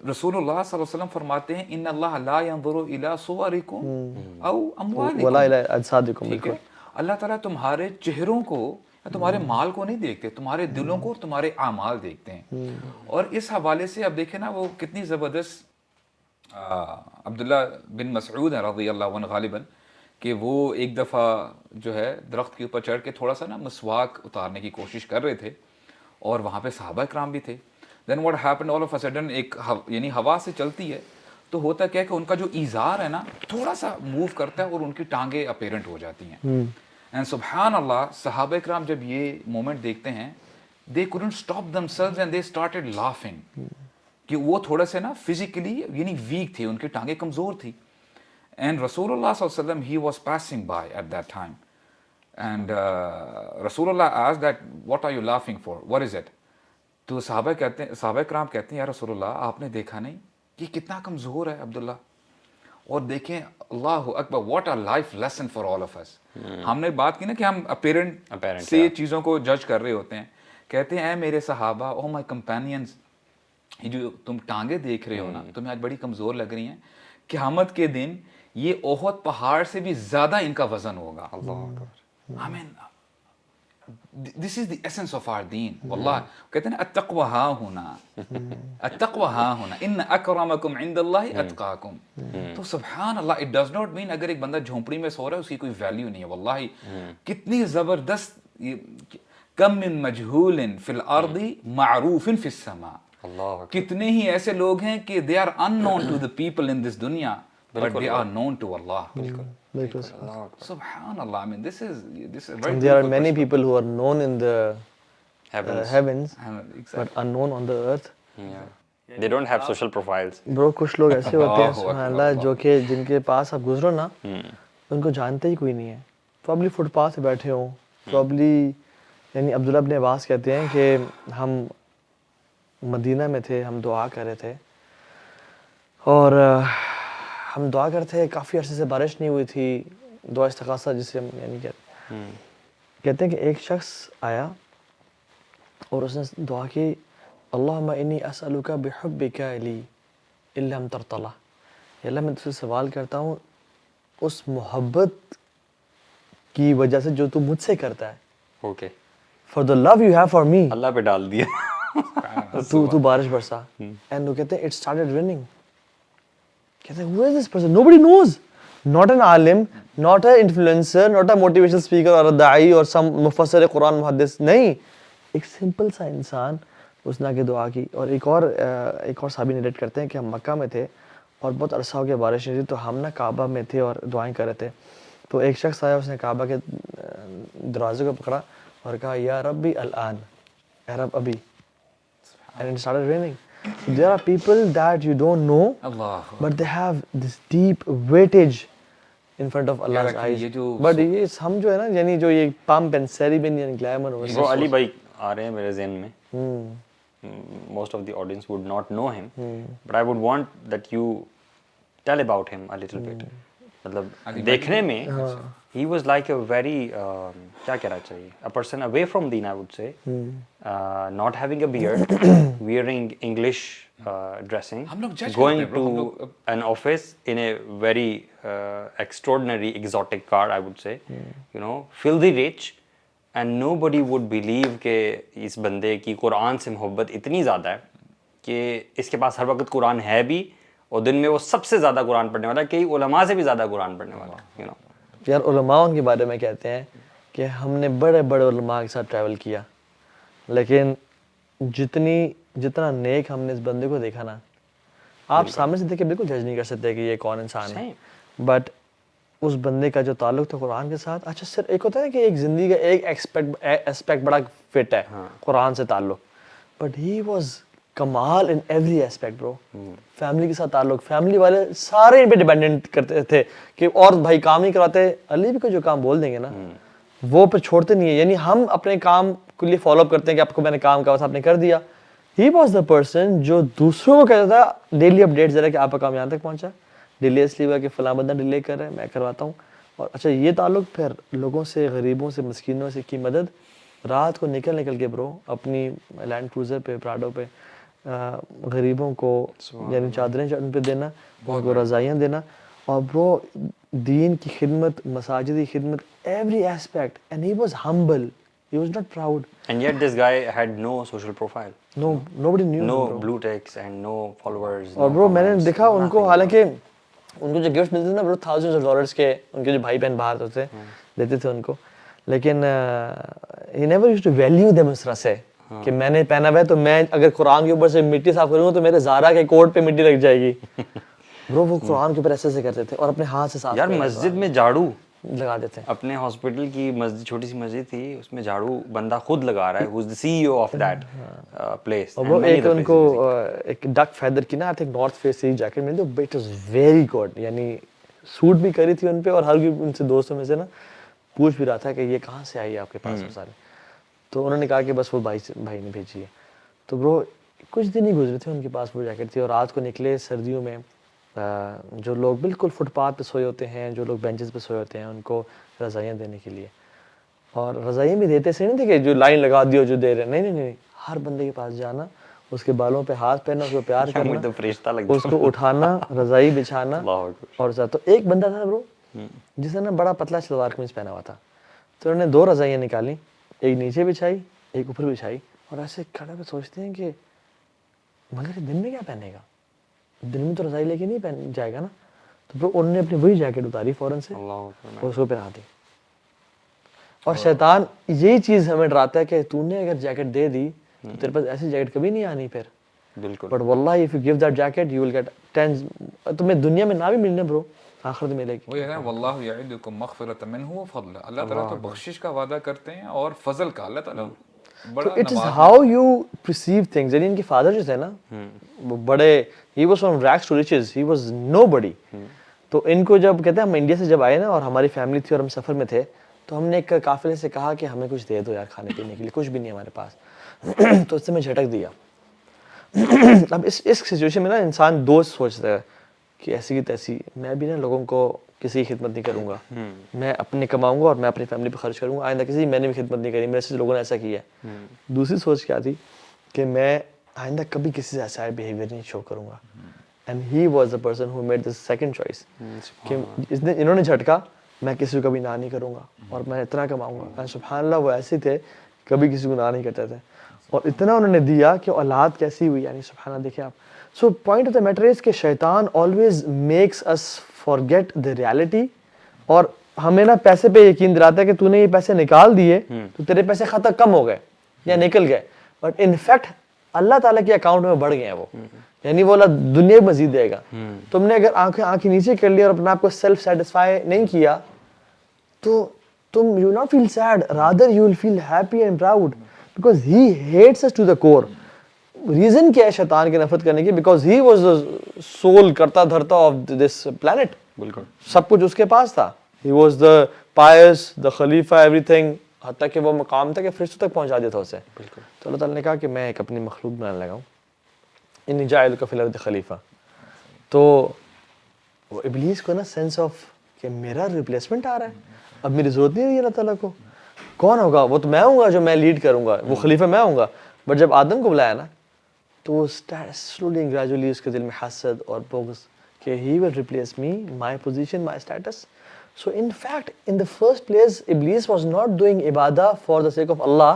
رسول اللہ صلی اللہ علیہ وسلم فرماتے ہیں ان اللہ لا ينظر الى صورکم او اموالکم ولا الی اجسادکم. ٹھیک ہے, اللہ تعالیٰ تمہارے چہروں کو, تمہارے مال کو نہیں دیکھتے, تمہارے دلوں کو اور تمہارے اعمال دیکھتے ہیں. اور اس حوالے سے اب دیکھیں نا وہ کتنی زبردست عبداللہ بن مسعود رضی اللہ عنہ غالباً, کہ وہ ایک دفعہ جو ہے درخت کے اوپر چڑھ کے تھوڑا سا نا مسواک اتارنے کی کوشش کر رہے تھے, اور وہاں پہ صحابہ کرام بھی تھے. Then what happen all of a sudden, ایک یعنی ہوا سے چلتی ہے تو ہوتا کیا کہ ان کا جو ایزار ہے نا تھوڑا سا موو کرتا ہے اور ان کی ٹانگیں اپیرنٹ ہو جاتی ہیں. اینڈ سبحان اللہ, صحابہ کرام جب یہ مومنٹ دیکھتے ہیں they couldn't stop themselves and they started laughing, کہ وہ تھوڑا سے نا فزیکلی یعنی ویک تھے, ان کی ٹانگیں کمزور تھی. اینڈ رسول اللہ صلی اللہ علیہ وسلم he was passing by at that time and رسول اللہ asked that what are you laughing for, what is it. تو صحابہ کرام کہتے ہیں یا رسول اللہ آپ نے دیکھا نہیں کہ کتنا کمزور ہے عبداللہ. اور دیکھیں اللہ اکبر, what a life lesson for all of us. ہم نے بات کی نا کہ ہم اپیرنٹ سے چیزوں کو جج کر رہے ہوتے ہیں. کہتے ہیں اے میرے صحابہ, او مائی کمپینینز, یہ جو تم ٹانگیں دیکھ رہے ہو نا تمہیں آج بڑی کمزور لگ رہی ہیں, قیامت کے دن یہ احد پہاڑ سے بھی زیادہ ان کا وزن ہوگا. اللہ آمین. This is the essence of our deen. واللہ کہتے ہیں التقوی ہاں ہونا, التقوی ہاں ہونا, ان اکرمکم عند اللہ اتقاکم. تو سبحان اللہ, it does not mean اگر ایک بندہ جھونپڑی میں سو رہا ہے اس کی کوئی ویلیو نہیں ہے. واللہ کتنی زبردست, کم من مجہول فی الارض معروف فی السماء. کتنے ہی ایسے لوگ ہیں کہ they are unknown to the people in this دنیا but they are known to Allah. سبحان اللہ. I mean this is very, there are many people who are known in the heavens but unknown on the earth. They don't have social profiles. Bro, کچھ لوگ ایسے ہوتے ہیں سبحان اللہ جو کہ جن کے پاس آپ گزرو نا ان کو جانتے ہی کوئی نہیں ہے. probably فٹ پاتھ پہ بیٹھے ہوں, probably یعنی عبداللہ ابن عباس کہتے ہیں کہ ہم مدینہ میں تھے, ہم دعا کر رہے تھے اور ہم دعا کرتے تھے, کافی عرصے سے بارش نہیں ہوئی تھی, دعا استغاثہ جسے ہم یعنی کہتے ہیں کہ ایک شخص آیا اور اس نے دعا کی اللہم انی اسألک بحبک لی ان لم ترتضی، اللہ میں تجھ سے سوال کرتا ہوں اس محبت کی وجہ سے جو تو مجھ سے کرتا ہے، okay, for the love you have for me, اللہ پہ ڈال دیا. تو بارش برسا. اینڈ وہ کہتے ہیں اٹ اسٹارٹڈ ریننگ. کہتے ہیں who is this person? Nobody knows. Not an alim, not an influencer, not a motivational speaker or a da'i or some مفسر قرآن محدث. نہیں، ایک سمپل سا انسان اس نے آگے دعا کی. اور ایک اور صحابی نریٹ کرتے ہیں کہ ہم مکہ میں تھے اور بہت عرصہ ہو گیا بارش نہیں تھی، تو ہم نا کعبہ میں تھے اور دعائیں کر رہے تھے. تو ایک شخص آیا، اس نے کعبہ کے دروازے کو پکڑا اور کہا یا ربی الان، اے رب ابھی. And it started raining. So there are people that you don't know, but they have this deep weightage in front of Allah's eyes. But یہ ہم جو ہے نا، یعنی جو یہ پمپ اینڈ سیریبن یعنی گلیمر، وہ علی بھائی آ رہے ہیں میرے ذہن میں. Most of the audience would not know him, but I would want that you tell about him a little bit. مطلب دیکھنے میں he was like a very کیا کہنا چاہیے a person away from deen, I would say, not having a beard, wearing English dressing, going to an office in a very extraordinary exotic car, I would say, you know, filthy rich, and nobody would believe کہ اس بندے کی قرآن سے محبت اتنی زیادہ ہے کہ اس کے پاس ہر وقت قرآن ہے بھی، اور دن میں وہ سب سے زیادہ قرآن پڑھنے والا ہے، کئی علماء سے بھی زیادہ قرآن پڑھنے والا ہے. you know. یار علماء ان کے بارے میں کہتے ہیں کہ ہم نے بڑے بڑے علماء کے ساتھ ٹریول کیا، لیکن جتنا نیک ہم نے اس بندے کو دیکھا نا، آپ سامنے سے دیکھ کے بالکل جج نہیں کر سکتے کہ یہ کون انسان ہے، بٹ اس بندے کا جو تعلق تھا قرآن کے ساتھ. اچھا صرف ایک ہوتا ہے نا کہ ایک زندگی کا ایک ایسپیکٹ بڑا فٹ ہے قرآن سے تعلق، but he was Kamal in every aspect برو. فیملی کے ساتھ تعلق، فیملی والے سارے ان پہ ڈیپینڈنٹ کرتے تھے کہ اور بھائی کام نہیں کرواتے، علی بھی کو جو کام بول دیں گے نا وہ پھر چھوڑتے نہیں ہیں. یعنی ہم اپنے کام کے لیے فالو اپ کرتے ہیں کہ آپ کو میں نے کام کہا تھا آپ نے کر دیا. ہی واز دا پرسن جو دوسروں کو کہتا تھا ڈیلی اپڈیٹ ذرا کہ آپ کا کام یہاں تک پہنچا، ڈیلی اس لیے ہوا کہ فلاں بندہ ڈیلے کر رہا ہے میں کرواتا ہوں. اور اچھا یہ تعلق پھر لوگوں سے، غریبوں سے، مسکینوں سے کی مدد، رات کو نکل کے برو اپنی لینڈ کروزر پہ، پراڈو پہ غریبوں کو یعنی چادریں ان پہ دینا، ان کو رضائیاں دینا، اور برو دین کی خدمت، مساجد کی خدمت، every aspect. And he was humble, he was not proud. And yet this guy had no social profile. Nobody knew. No blue ticks and no followers. اور برو میں نے دیکھا ان کو، حالانکہ ان کو جو گفٹ ملتے تھے نا برو thousands of dollars کے، ان کے جو بھائی بہن باہر ہوتے دیتے تھے ان کو، لیکن he never used to value them اس طرح سے کہ میں نے پہنا ہوا ہے تو میں اگر قرآن کے اوپر سے مٹی صاف کروں گا تو میرے زارا کے کوٹ پہ مٹی لگ جائے گی. برو وہ قرآن کے اوپر ایسے کرتے تھے اور اپنے ہاتھ سے صاف. یار مسجد میں جھاڑو لگا دیتے ہیں. اپنے ہاسپٹل کی مسجد، چھوٹی سی مسجد تھی، اس میں جھاڑو بندہ خود لگا رہا ہے، who is the CEO of that place. اور وہ ایک ان کو ایک ڈک فیدر کی نا آئی تھنک نارتھ فیس سے جیکٹ ملی، تو اٹ واز ویری گڈ. یعنی سوٹ بھی کری تھی ان پہ، اور ہر کوئی ان سے دوستوں میں سے نا پوچھ بھی رہا تھا کہ یہ کہاں سے آئی آپ کے پاس سارے. تو انہوں نے کہا کہ بس وہ بھائی نے بھیجی ہے. تو برو کچھ دن ہی گزرے تھے ان کے پاس وہ جیکٹ تھی، اور رات کو نکلے سردیوں میں، جو لوگ بالکل فٹ پاتھ پہ سوئے ہوتے ہیں، جو لوگ بینچز پہ سوئے ہوتے ہیں، ان کو رضائیاں دینے کے لیے. اور رضائیاں بھی دیتے سے نہیں تھے کہ جو لائن لگا دیو جو دے رہے، نہیں، ہر بندے کے پاس جانا، اس کے بالوں پہ ہاتھ پہننا، اس کو پیار کرنا، اس کو اٹھانا، رضائی بچھانا. اور تو ایک بندہ تھا برو جس نے نا بڑا پتلا شلوار قمیض پہنا ہوا تھا، تو انہوں نے 2 رضائیاں نکالی، ایک نیچے بچھائی ایک اوپر بچھائی، اور ایسے کھڑے پہ سوچتے ہیں کہ مگر دن میں کیا پہنے گا، دن میں تو رضائی لے کے نہیں پہن جائے گا نا. تو پھر انہوں نے اپنی وہی جیکٹ اتاری فوراً سے اور اس کو پہنا دی. اور شیطان یہی چیز ہمیں ڈراتا ہے کہ تو نے اگر جیکٹ دے دی تو تیرے پاس ایسی جیکٹ کبھی نہیں آنی پھر. بالکل. بٹ واللہ if you give that jacket you will get tens. تمہیں دنیا میں نہ بھی ملنے برو، آخرت میں ملے گی. وہ یہ ہے واللہ یعدکم مغفرۃ منہ وفضل، اللہ تعالیٰ تو بخشش کا وعدہ کرتے ہیں اور فضل کا. اللہ تعالیٰ تو it is how you perceive things. یعنی ان کے فادر جو تھے نا وہ بڑے، he was from rags to riches, he was nobody. تو ان کو جب کہتے ہیں ہم انڈیا سے جب آئے نا اور ہماری فیملی تھی اور ہم سفر میں تھے، تو ہم نے ایک قافلے سے کہا کہ ہمیں کچھ دے دو یار کھانے پینے کے لیے، کچھ بھی نہیں ہمارے پاس. تو اس سے میں جھٹک دیا. اب اس سچویشن میں نا انسان دوست سوچتا ہے کہ ایسی کی تیسی میں بھی نا لوگوں کو کسی کی خدمت نہیں کروں گا، میں اپنے کماؤں گا اور میں اپنی فیملی پہ خرچ کروں گا، آئندہ کسی میں نے بھی خدمت نہیں کری، میرے سے لوگوں نے ایسا کیا ہے. دوسری سوچ کیا تھی کہ میں آئندہ کبھی کسی سے ایسا بیہیویئر نہیں شو کروں گا. And he was the person who made this second choice کہ انہوں نے جھٹکا, میں کسی کو کبھی نہ نہیں کروں گا اور میں اتنا کماؤں گا. اینڈ سبحان اللہ وہ ایسے تھے کبھی کسی کو نہ نہیں کرتے تھے, اور اتنا انہوں نے دیا کہ اولاد کیسی ہوئی. یعنی سبحان اللہ دیکھیں آپ. So point of the matter is کہ شیطان always makes us forget the reality, اور ہمیں نا پیسے پہ یقین دلاتا ہے کہ تو نے یہ پیسے نکال دیے تو تیرے پیسے ختم کم ہو گئے یا نکل گئے, بٹ ان فیکٹ اللہ تعالیٰ کے اکاؤنٹ میں بڑھ گئے ہیں وہ. یعنی وہ اللہ دنیا میں مزید دے گا. تم نے اگر آنکھیں نیچے کر لی اور اپنے آپ کو سیلف سیٹسفائی نہیں کیا تو تم you not feel sad, rather you will feel happy and proud, because he hates us to the core. Reason کیا ہے شیطان کی نفرت کرنے کی؟ Because he was the sole کرتا دھرتا آف دس پلانٹ. بالکل سب کچھ اس کے پاس تھا. ہی واز دا پائس, دا خلیفہ, ایوری تھنگ, حتیٰ کہ وہ مقام تھا کہ فرشتوں تک پہنچا دیتا اسے. تو اللہ تعالیٰ نے کہا کہ میں ایک اپنی مخلوق بنانے لگا ہوں, انی جاعلک فی الارض خلیفہ. تو وہ ابلیس کو نا سینس آف کہ میرا ریپلیسمنٹ آ رہا ہے, اب میری ضرورت نہیں رہی اللہ تعالیٰ کو. کون ہوگا وہ؟ تو میں ہوں گا جو میں لیڈ کروں گا, وہ خلیفہ میں ہوں گا. بٹ جب آدم کو بلایا نا تو سلولی اینڈ گریجولی اس کے دل میں حسد اور بغض کہ he will replace me, my position, my status. So in fact, in the first place, Iblis was not doing ibadah for the sake of Allah.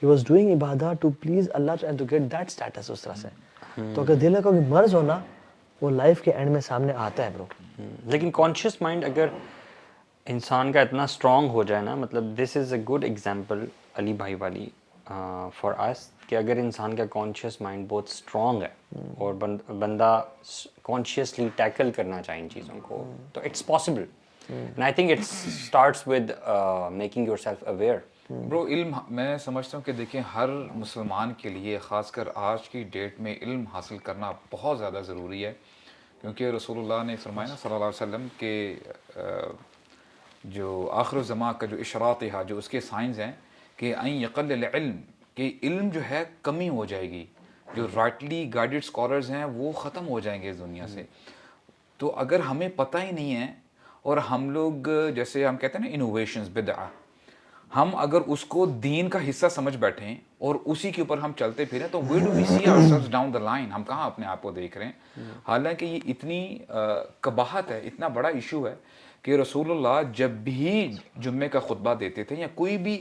He was doing ibadah to please Allah and to get that status اس طرح سے. تو اگر دل کا کوئی مرض ہونا وہ لائف کے اینڈ میں سامنے آتا ہے برو. لیکن کانشیس مائنڈ اگر انسان کا اتنا اسٹرانگ ہو جائے نا, مطلب دس از اے گڈ ایگزامپل علی بھائی والی فار اس, کہ اگر انسان کا کانشیس مائنڈ بہت اسٹرانگ ہے اور بندہ کانشیسلی ٹیکل کرنا چاہے ان چیزوں کو, تو it's possible. And I think it starts with making yourself aware. برو علم میں سمجھتا ہوں کہ دیکھیں ہر مسلمان کے لیے خاص کر آج کی ڈیٹ میں علم حاصل کرنا بہت زیادہ ضروری ہے, کیونکہ رسول اللہ نے فرمایا نا صلی اللہ علیہ وسلم کہ جو آخر الزمان کا جو اشراط ہے, جو اس کے سائنز ہیں کہ این یقل العلم, کہ علم جو ہے کمی ہو جائے گی, جو رائٹلی گائیڈڈ اسکالرز ہیں وہ ختم ہو جائیں گے اس دنیا سے. تو اگر ہمیں پتہ ہی نہیں ہے اور ہم لوگ جیسے ہم کہتے ہیں نا انوویشنز, بدعہ, ہم اگر اس کو دین کا حصہ سمجھ بیٹھیں اور اسی کے اوپر ہم چلتے پھریں تو where do we see ourselves down the line, ہم کہاں اپنے آپ کو دیکھ رہے ہیں. حالانکہ یہ اتنی قباحت ہے, اتنا بڑا ایشو ہے کہ رسول اللہ جب بھی جمعے کا خطبہ دیتے تھے یا کوئی بھی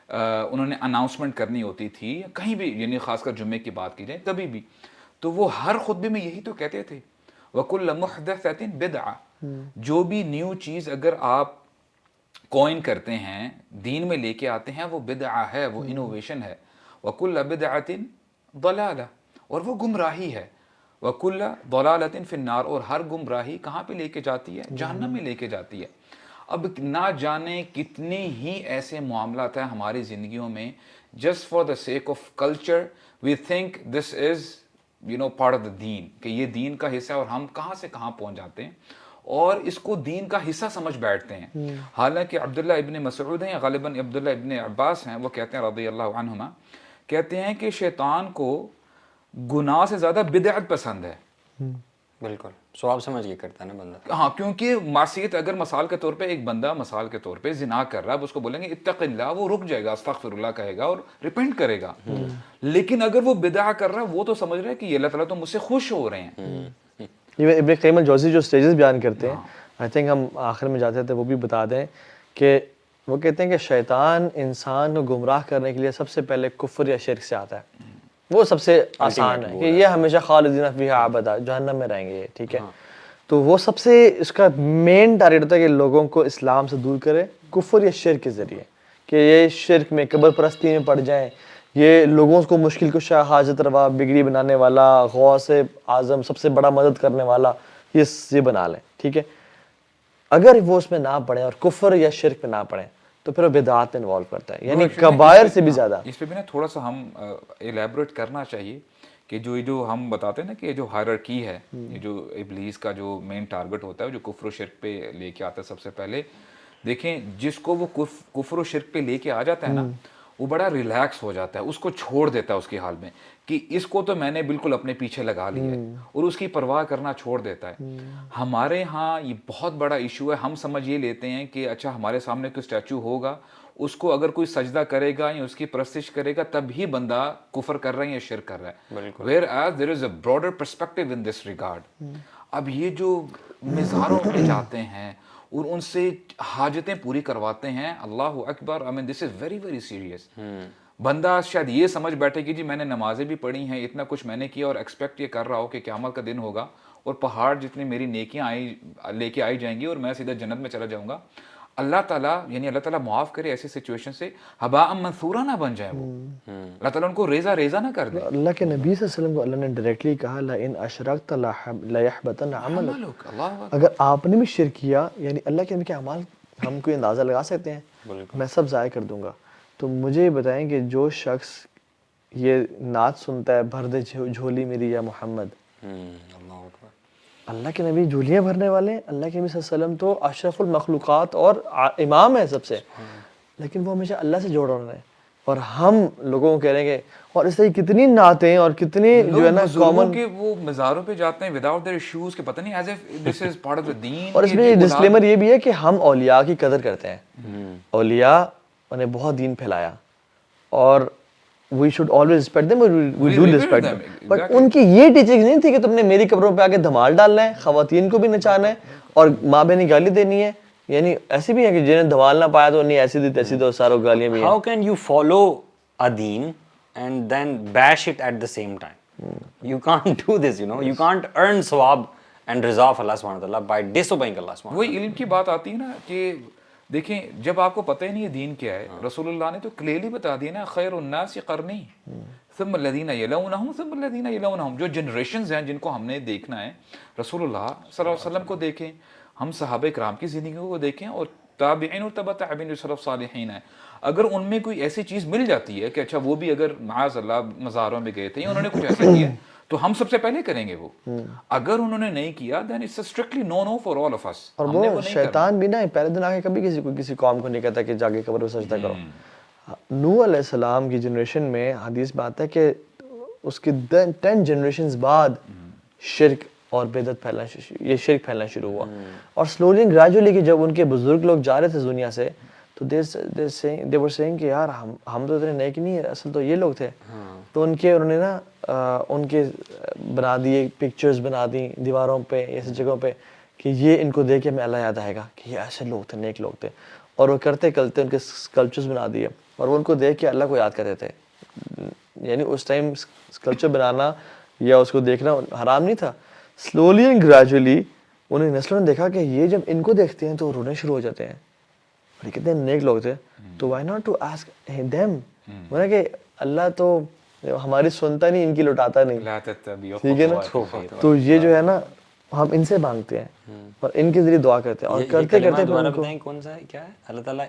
انہوں نے اناؤنسمنٹ کرنی ہوتی تھی کہیں بھی, یعنی خاص کر جمعے کی بات کی جائے کبھی بھی, تو وہ ہر خطبے میں یہی تو کہتے تھے وَكُلَّ مُحْدَثَةٍ بِدْعَةٍ. جو بھی نیو چیز اگر آپ کوئن کرتے ہیں, دین میں لے کے آتے ہیں, وہ بدعہ ہے, وہ انوویشن ہے. وَكُلَّ بِدْعَةٍ ضَلَالَةٍ, اور وہ گمراہی ہے. وَكُلَّ ضَلَالَةٍ فِي النَّارِ, اور ہر گمراہی کہاں پہ لے کے جاتی ہے؟ جہنم میں لے کے جاتی ہے. اب نہ جانے کتنے ہی ایسے معاملات ہیں ہماری زندگیوں میں, just for the sake of culture we think this is part of the دین, کہ یہ دین کا حصہ ہے, اور ہم کہاں سے کہاں پہنچ جاتے ہیں اور اس کو دین کا حصہ سمجھ بیٹھتے ہیں. حالانکہ عبداللہ ابن مسعود ہیں یا غالباً عبداللہ ابن عباس ہیں, وہ کہتے ہیں رضی اللہ عنہما, کہتے ہیں کہ شیطان کو گناہ سے زیادہ بدعت پسند ہے. بالکل سواب سمجھ کے کرتا ہے نا بندہ. ہاں, کیونکہ معصیت اگر مثال کے طور پہ ایک بندہ مثال کے طور پہ زنا کر رہا ہے, اب اس کو بولیں گے اتق اللہ, وہ رک جائے گا, استغفر اللہ کہے گا اور ریپینٹ کرے گا. لیکن اگر وہ بدعہ کر رہا ہے, وہ تو سمجھ رہا ہے کہ یہ اللہ تعالیٰ تو مجھ سے خوش ہو رہے ہیں. ابن قیم الجوزی جو سٹیجز بیان کرتے ہیں, آئی تھنک ہم آخر میں جاتے تھے وہ بھی بتا دیں, کہ وہ کہتے ہیں کہ شیطان انسان کو گمراہ کرنے کے لیے سب سے پہلے کفر یا شرک سے آتا ہے. وہ سب سے آسان ہے کہ یہ ہمیشہ خالدین فیہا ابدا, جہنم میں رہیں گے, ٹھیک ہے. تو وہ سب سے اس کا مین ٹارگیٹ ہوتا ہے کہ لوگوں کو اسلام سے دور کرے کفر یا شرک کے ذریعے, کہ یہ شرک میں قبر پرستی میں پڑ جائیں, یہ لوگوں کو مشکل کشا, حاجت روا, بگڑی بنانے والا, غوث اعظم, سب سے بڑا مدد کرنے والا, یہ بنا لیں, ٹھیک ہے. اگر وہ اس میں نہ پڑے اور کفر یا شرک میں نہ پڑے تو پھر وہ بدعات میں انوالو کرتا ہے, یعنی کبائر سے بھی زیادہ. اس پہ بھی نا تھوڑا سا ہم ایلیبریٹ کرنا چاہیے کہ جو ہم بتاتے ہیں نا کہ جو ہائرارکی ہے, جو ابلیس کا جو مین ٹارگٹ ہوتا ہے, جو کفر و شرک پہ لے کے آتا ہے سب سے پہلے, دیکھیں جس کو وہ کفر و شرک پہ لے کے آ جاتا ہے نا, وہ بڑا ریلیکس ہو جاتا ہے, اس کو چھوڑ دیتا ہے اس کی حال میں کہ اس کو تو میں نے بالکل اپنے پیچھے لگا لیا ہے, اور اس کی پرواہ کرنا چھوڑ دیتا ہے. ہمارے ہاں یہ بہت بڑا ایشو ہے, ہم سمجھ یہ لیتے ہیں کہ اچھا ہمارے سامنے کوئی اسٹیچو ہوگا, اس کو اگر کوئی سجدہ کرے گا یا اس کی پرستش کرے گا تب ہی بندہ کفر کر رہا ہے یا شرک کر رہا ہے. Where as there is a broader perspective in this regard. اب یہ جو مزاروں پہ جاتے ہیں اور ان سے حاجتیں پوری کرواتے ہیں, اللہ اکبر, آئی مین دس از ویری ویری سیریس. بندہ شاید یہ سمجھ بیٹھے کہ جی میں نے نمازیں بھی پڑھی ہیں, اتنا کچھ میں نے کیا, اور ایکسپیکٹ یہ کر رہا ہو کہ قیامت کا دن ہوگا اور پہاڑ جتنی میری نیکیاں لے کے آئی جائیں گی اور میں سیدھا جنت میں چلا جاؤں گا. اللہ تعالیٰ یعنی اللہ تعالیٰ معاف کرے ایسی سچویشن سے, ہباء منثورا نہ بن جائے وہ, اللہ تعالیٰ ان کو ریزہ ریزہ نہ کر دے. اللہ کے نبی صلی اللہ علیہ وسلم کو اللہ نے ڈائریکٹلی کہا لئن اشرکت لیحبطن عملک. اگر آپ نے بھی شرک کیا, یعنی اللہ کے نبی کے اعمال ہم کوئی اندازہ لگا سکتے ہیں, میں سب ضائع کر دوں گا. تو مجھے بتائیں کہ جو شخص یہ نعت سنتا ہے بھر دے جھولی میری یا محمد, اللہ کے نبی جھولیاں بھرنے والے ہیں. اللہ کے نبی صلی اللہ علیہ وسلم تو اشرف المخلوقات اور امام ہے سب سے, لیکن وہ ہمیشہ اللہ سے جوڑ رہے ہیں, اور ہم لوگوں کو کہہ رہے ہیں کہ, اور اس طرح کتنی نعتیں اور کتنی جو ہے نا کامن, کہ وہ مزاروں پہ جاتے ہیں وداؤٹ دیئر شوز, کہ پتہ نہیں as if this is part of the دین. اور اس میں ڈسکلیمر یہ بھی ہے کہ ہم اولیاء کی قدر کرتے ہیں. اولیاء نے بہت دین پھیلایا اور we should always respect them, we do respect them. But ان کی یہ ٹیچنگ نہیں تھی کہ تم نے میری قبروں پہ آ کے دھمال ڈالنا ہے, خواتین کو بھی نچانا ہے اور ماں بہنی گالی دینی ہے. یعنی ایسی بھی ہے کہ جنہیں دھمال نہ پایا تو نہیں ایسی دی تیسی تو ساروں گالیاں بھی ہیں. How can you follow a deen and then bash it at the same time? You can't do this, you know. You can't earn sawab and Raza of Allah subhanahu wa ta'ala by disobeying Allah subhanahu wa ta'ala. وہی علم کی بات آتی ہے نا کہ دیکھیں جب آپ کو پتہ ہی نہیں ہے دین کیا ہے, رسول اللہ نے تو کلیئرلی بتا دیا نا, خیر الناس قرنی ثم الذین یلونہم ثم الذین یلونہم. جو جنریشنز ہیں جن کو ہم نے دیکھنا ہے, رسول اللہ صلی اللہ علیہ وسلم کو دیکھیں, ہم صحابہ کرام کی زندگیوں کو دیکھیں, اور تابعین اور تبع تابعین جو سلف صالحین ہیں. اگر ان میں کوئی ایسی چیز مل جاتی ہے کہ اچھا وہ بھی اگر معاذ اللہ مزاروں میں گئے تھے یا انہوں نے کچھ ایسا کیا تو ہم سب سے پہلے کریں گے وہ. اگر انہوں نے نہیں کیا then it's a strictly no no for all of us. اور وہ شیطان بھی نہ پہلے دن آ کے کبھی کسی قوم کو نہیں کہتا کہ جا کے قبر پہ سجدہ کرو. نوح علیہ السلام کی جنریشن میں حدیث میں آتا ہے کہ اس کے 10 جنریشنز بعد شرک اور بدعت پھیلنا شروع ہوا. اور سلولی گریجولی کہ جب ان کے بزرگ لوگ جا رہے تھے دنیا سے تو they were saying کہ یار ہم تو اتنے نیک نہیں ہیں, اصل تو یہ لوگ تھے. تو انہوں نے نا ان کے بنا دیے پکچرز بنا دی دیواروں پہ ایسی جگہوں پہ کہ یہ ان کو دیکھ کے ہمیں اللہ یاد آئے گا کہ یہ ایسے لوگ تھے, نیک لوگ تھے. اور وہ کرتے ان کے اسکلپچرز بنا دیے اور وہ ان کو دیکھ کے اللہ کو یاد کرتے تھے. یعنی اس ٹائم اسکلپچر بنانا یا اس کو دیکھنا حرام نہیں تھا. سلولی اینڈ گریجولی انہیں نسلوں نے دیکھا کہ یہ جب ان کو دیکھتے ہیں تو رونے شروع ہو جاتے ہیں, اور کتنے نیک لوگ تھے, تو why not to ask them, مطلب کہ اللہ تو ہماری سنتا نہیں, ان کی لٹاتا نہیں, ٹھیک ہے نا. تو یہ جو ہے نا ہم ان سے مانگتے ہیں اور ان کے ذریعے دعا کرتے ہیں, اور کرتے کرتے دوبارہ بتائیں کون سا ہے, کیا ہے؟ اللہ تعالیٰ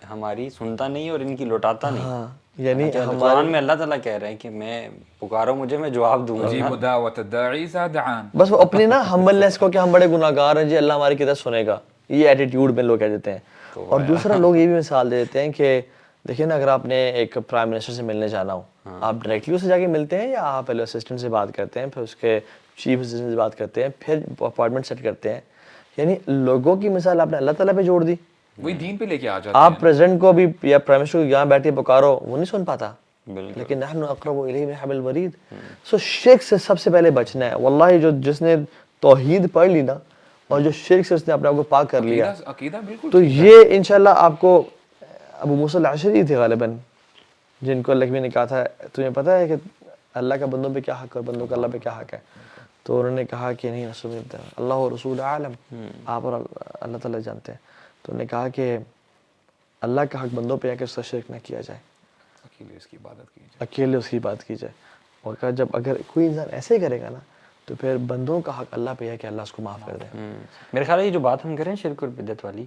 ہماری سنتا نہیں اور ان کی لوٹاتا نہیں. ہاں یعنی قرآن میں اللہ تعالیٰ کہہ رہے ہیں کہ میں پکارو مجھے میں جواب دوں گا. بس وہ اپنی نا ہمبلنس کو کہ ہم بڑے گناہ گار ہیں جی اللہ ہماری کدھر سنے گا, یہ ایٹیٹیوڈ میں لوگ کہہ دیتے ہیں. اور دوسرا لوگ یہ بھی مثال دے دیتے ہیں کہ دیکھیں نا اگر آپ نے ایک پرائم منسٹر سے ملنے جانا ہو, آپ ڈائریکٹلی اس سے جا کے ملتے ہیں یا آپ پہلے اسسٹنٹ سے بات کرتے ہیں, پھر اس کے چیف اسسٹنٹ سے بات کرتے ہیں, پھر اپائنٹمنٹ سیٹ کرتے ہیں. یعنی لوگوں کی مثال آپ نے اللہ تعالیٰ پہ جوڑ دی, وہی دین پہ لے کے آ جاتے آپ پریزیڈنٹ کو بھی یا پرائم منسٹر کو یہاں بیٹھے پکارو وہ نہیں سن پاتا, لیکن نحن اقرب الیہ من حبل الورید. سو شرک سے سب سے پہلے بچنا ہے. واللہ جس نے توحید پڑھ لی نا اور جو شرک سے اس نے اپنے آپ کو پاک کر لیا, تو یہ انشاءاللہ آپ کو ابو موسیٰ الاشعری تھے غالباً جن کو اللہ نے کہا تھا تمہیں پتہ ہے کہ اللہ کا بندوں پہ کیا حق ہے اور بندوں کا اللہ پہ کیا حق ہے. تو انہوں نے کہا کہ نہیں رسول اللہ و رسول عالم, آپ اور اللہ تعالیٰ جانتے ہیں. تو انہوں نے کہا کہ اللہ کا حق بندوں پہ ہے کہ اس کا شرک نہ کیا جائے, اکیلے اس کی عبادت کی جائے. اور کہا جب اگر کوئی انسان ایسے کرے گا نا تو پھر بندوں کا حق اللہ پہ ہے کہ اللہ اس کو معاف کر دے. میرے خیال ہے یہ جو بات ہم کریں شرک اور بدعت والی,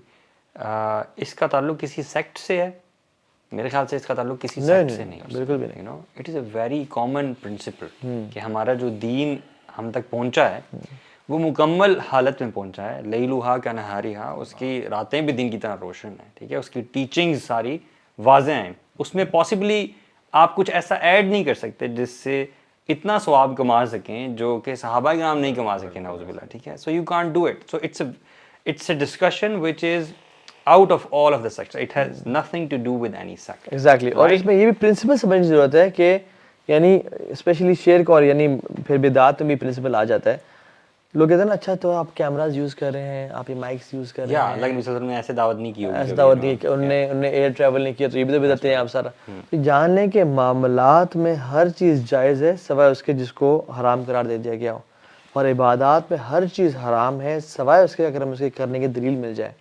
اس کا تعلق کسی سیکٹ سے ہے؟ میرے خیال سے اس کا تعلق کسی سیکٹ سے نہیں, بالکل بھی نہیں. You know it is a very common principle کہ ہمارا جو دین ہم تک پہنچا ہے وہ مکمل حالت میں پہنچا ہے. لیلوہا کنہاریہا, اس کی راتیں بھی دن کی طرح روشن ہیں, ٹھیک ہے, اس کی ٹیچنگز ساری واضح ہیں, اس میں پاسبلی آپ کچھ ایسا ایڈ نہیں کر سکتے جس سے اتنا ثواب کما سکیں جو کہ صحابہ کرام نہیں کما سکے نعوذ باللہ, ٹھیک ہے. So you can't do it. So it's a discussion which is out of all of the sects. It has nothing to do with any sect. Exactly. اور اس میں یہ بھی پرنسپل سمجھنے کی ضرورت ہے کہ یعنی اسپیشلی شرک اور یعنی پھر بدعات میں بھی پرنسپل آ جاتا ہے. لوگ کہتے ہیں نا اچھا تو آپ کیمراز یوز کر رہے ہیں, آپ یہ مائکس یوز کر رہے ہیں, اللہ کے نبی صلی اللہ علیہ وسلم نے ایسے دعوت نہیں کی ہوگی, ایسے دعوت نہیں کی, انہوں نے ایئر ٹریول نہیں کیا, تو یہ بھی تو بدعتیں ہیں آپ سارا. تو جان لیں کہ معاملات میں ہر چیز جائز ہے سوائے اس کے جس کو حرام قرار دے دیا گیا ہو, اور عبادات میں ہر چیز حرام ہے سوائے اس کے اگر ہم اس کے کرنے کی دلیل مل جائے.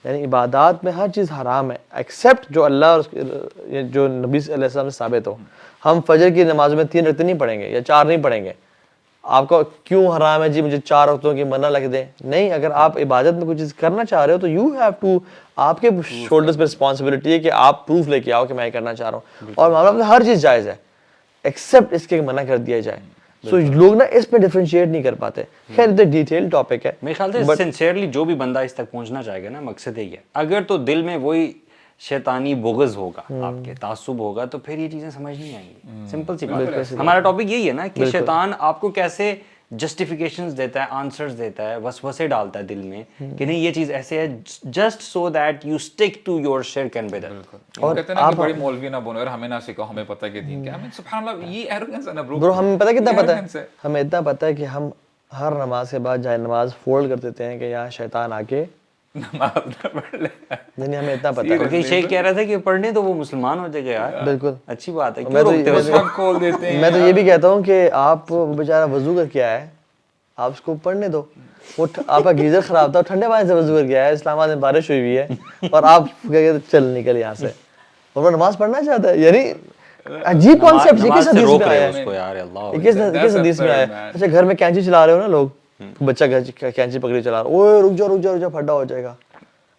یعنی عبادات میں ہر چیز حرام ہے ایکسیپٹ جو اللہ اور جو نبی صلی اللہ علیہ وسلم سے ثابت ہو. ہم فجر کی نماز میں 3 رکعتیں نہیں پڑھیں گے یا 4 نہیں پڑھیں گے. آپ کو کیوں حرام ہے جی مجھے 4 رکعتوں کی منع لگ دیں؟ نہیں, اگر آپ عبادت میں کوئی چیز کرنا چاہ رہے ہو تو یو ہیو ٹو, آپ کے شولڈرز پہ رسپانسبلٹی ہے کہ آپ پروف لے کے آؤ کہ میں یہ کرنا چاہ رہا ہوں. اور معاملہ میں ہر چیز جائز ہے ایکسیپٹ اس کے منع کر دیا جائے. سو لوگ نا اس پہ ڈیفرینشیٹ نہیں کر پاتے. خیر یہ ڈیٹیل ٹاپک ہے. میرے خیال سے سنسیئرلی جو بھی بندہ اس تک پہنچنا چاہے گا نا, مقصد یہی ہے, اگر تو دل میں وہی شیطانی بغض ہوگا, آپ کے تعصب ہوگا, تو پھر یہ چیزیں سمجھ نہیں آئیں گی. سمپل سی بات ہے. ہمارا ٹاپک یہی ہے نا کہ شیطان آپ کو کیسے جسٹیفیکیشنز دیتا ہے, آنسرز دیتا ہے, وسوسے ڈالتا ہے دل میں کہ نہیں یہ چیز ایسے ہے, just so that you stick to your شرک اینڈ بدعت. اور کہتے ہیں نا کہ بڑی مولوی نہ بنو, اور ہمیں نہ سکھاؤ, ہمیں پتہ ہے کہ دین کیا ہے. سبحان اللہ, یہ ایروگنس ہے نا برو. ہمیں پتہ کتنا پتہ ہے, ہمیں اتنا پتہ ہے کہ ہم ہر نماز کے بعد جائے نماز فولڈ کر دیتے ہیں کہ یہاں شیطان آ کے نماز نہ پڑھ لے. نہیں ہمیں اتنا پتہ ہے. کیونکہ شیخ کہہ رہا تھا کہ پڑھنے تو وہ مسلمان ہو جائے گا یار. بالکل اچھی بات ہے, کیوں روکتے ہو اس کو؟ کھول دیتے ہیں. میں تو یہ بھی کہتا ہوں کہ آپ بیچارہ وضو کر کے آئے, آپ اس کو پڑھنے دو. وہ آپ کا گیزر خراب تھا, ٹھنڈے پانی سے وضو کر کے آیا, اسلام آباد میں بارش ہوئی ہوئی ہے, اور آپ کہتے چل نکل یہاں سے, اور وہ نماز پڑھنا چاہتا ہے. یعنی عجیب کانسیپٹ, یہ کس حدیث میں آیا ہے, کس حدیث میں آیا ہے. اچھا گھر میں کینچی چلا رہے ہو نا لوگ, بچہ کینچی پکڑی چلا رہا, اوے رک جا پھڈا ہو جائے گا,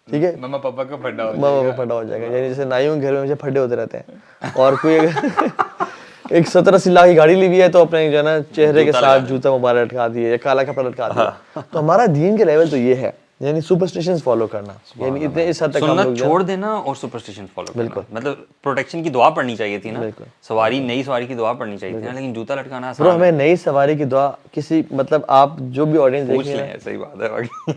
ٹھیک ہے, مما پاپا کا پھڈا ہو جائے گا. یعنی جیسے نائیوں کے گھر میں مجھے پھڈے ہوتے رہتے ہیں. اور کوئی ایک 70-80 لاکھ کی گاڑی لی ہوئی ہے تو اپنے جو ہے نا چہرے کے ساتھ جوتا مبارک لٹکا دیے یا کالا کپڑا لٹکا دیا. تو ہمارا دین کے لیول تو یہ ہے, یعنی سپرسٹیشنز فالو کرنا, یعنی اتنے اس حد تک ہم لوگ چھوڑ دینا اور سپرسٹیشن فالو کرنا. بالکل, مطلب پروٹیکشن کی دعا پڑھنی چاہیے تھی نا, سواری نئی سواری کی دعا پڑھنی چاہیے تھی نا, لیکن جوتا لٹکانا برو ہمیں نئی سواری کی دعا کسی مطلب آپ جو بھی آڈینس پوچھ لیں, صحیح بات ہے باقی.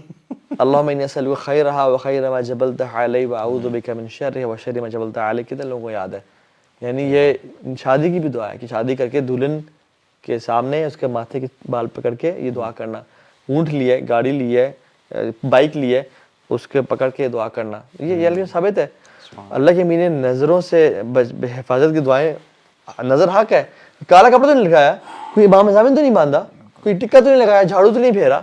اللہم انی اسألک خیرہا وخیر ما جبلتہ علیہ واعوذ بک من شرہ وشر ما جبلتہ علیہ. کتنے لوگوں کو یاد ہے؟ یعنی یہ شادی کی بھی دعا ہے کہ شادی کر کے دلہن کے سامنے اس کے ماتھے کے بال پکڑ کے یہ دعا کرنا. اونٹ لیے, گاڑی لیے, بائک لیے, اس کے پکڑ کے دعا کرنا, یہ اللہ ثابت ہے. اللہ کے مینے نظروں سے حفاظت کی دعائیں, نظر حق ہے. کالا کپڑا تو نہیں لگایا, کوئی امام زامن تو نہیں باندھا, کوئی ٹکا تو نہیں لگایا, جھاڑو تو نہیں پھیرا,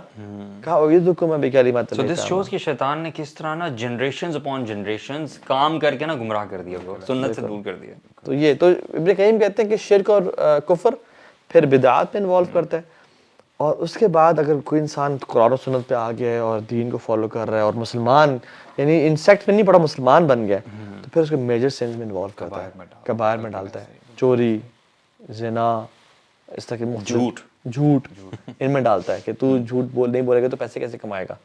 کہا اعوذ میں بکلمات اللہ. So this shows کہ شیطان نے کس طرح نا جنریشنز اپون جنریشنز کام کر کے نا گمراہ کر دیا, سنت سے دور کر دیا. تو یہ تو ابن قیم کہتے ہیں کہ شرک اور کفر پھر بدعات میں انوالو کرتا ہے. اور اس کے بعد اگر کوئی انسان قرآن و سنت پہ آ گیا ہے اور دین کو فالو کر رہا ہے اور مسلمان یعنی انسیکٹ میں نہیں پڑا, مسلمان بن گیا, تو پھر اس کو میجر سینس میں انوالو کرتا ہے, کبائر میں ڈالتا ہے. چوری, زنا, اس طرح کے جھوٹ ان میں ڈالتا ہے کہ تو جھوٹ نہیں بولے گا تو پیسے کیسے کمائے گا.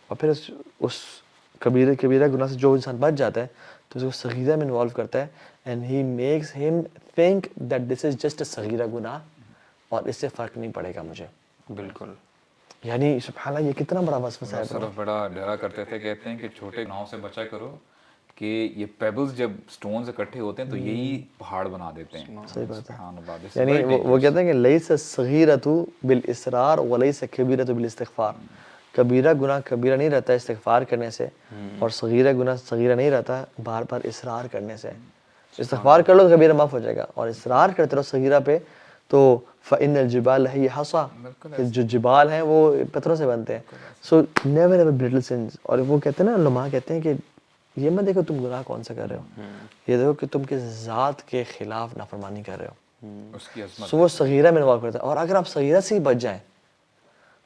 اور پھر اس کبیرہ گناہ سے جو انسان بچ جاتا ہے تو اس کو صغیرہ میں انوالو کرتا ہے, اینڈ ہی میکس ہم think that this is just a صغیرہ گناہ اور اس سے فرق نہیں پڑے گا مجھے. بالکل, یعنی سبحان اللہ یہ کتنا بڑا وسوسہ ہے. صرف بڑا ڈرا کرتے تھے, کہتے ہیں کہ چھوٹے گناہوں سے بچا کرو, کہ یہ پیبلز جب سٹونز اکٹھے ہوتے ہیں تو یہی پہاڑ بنا دیتے ہیں. صحیح بات ہے. یعنی وہ کہتے ہیں کہ لیس الصغیرۃ بالاصرار ولیس کبیرۃ بالاستغفار. کبیرہ گناہ کبیرہ نہیں رہتا استغفار کرنے سے, اور صغیرہ گناہ صغیرہ نہیں رہتا بار بار اصرار کرنے سے. استغفار کر لو تو کبیرہ معاف ہو جائے گا, اور اصرار کرتے رہو صغیرہ پہ تو فإن الجبال هي حصى, جو جبال ہیں وہ پتھروں سے بنتے ہیں. So never ever belittle sins. اور وہ کہتے ہیں نا, علماء کہتے ہیں کہ یہ مت دیکھو تم گناہ کون سا کر رہے ہو, یہ دیکھو کہ تم کس ذات کے خلاف نافرمانی کر رہے ہو. اس کی عظمت. سو وہ صغیرہ میں انوالو کرتا ہے. اور اگر آپ صغیرہ سے ہی بچ جائیں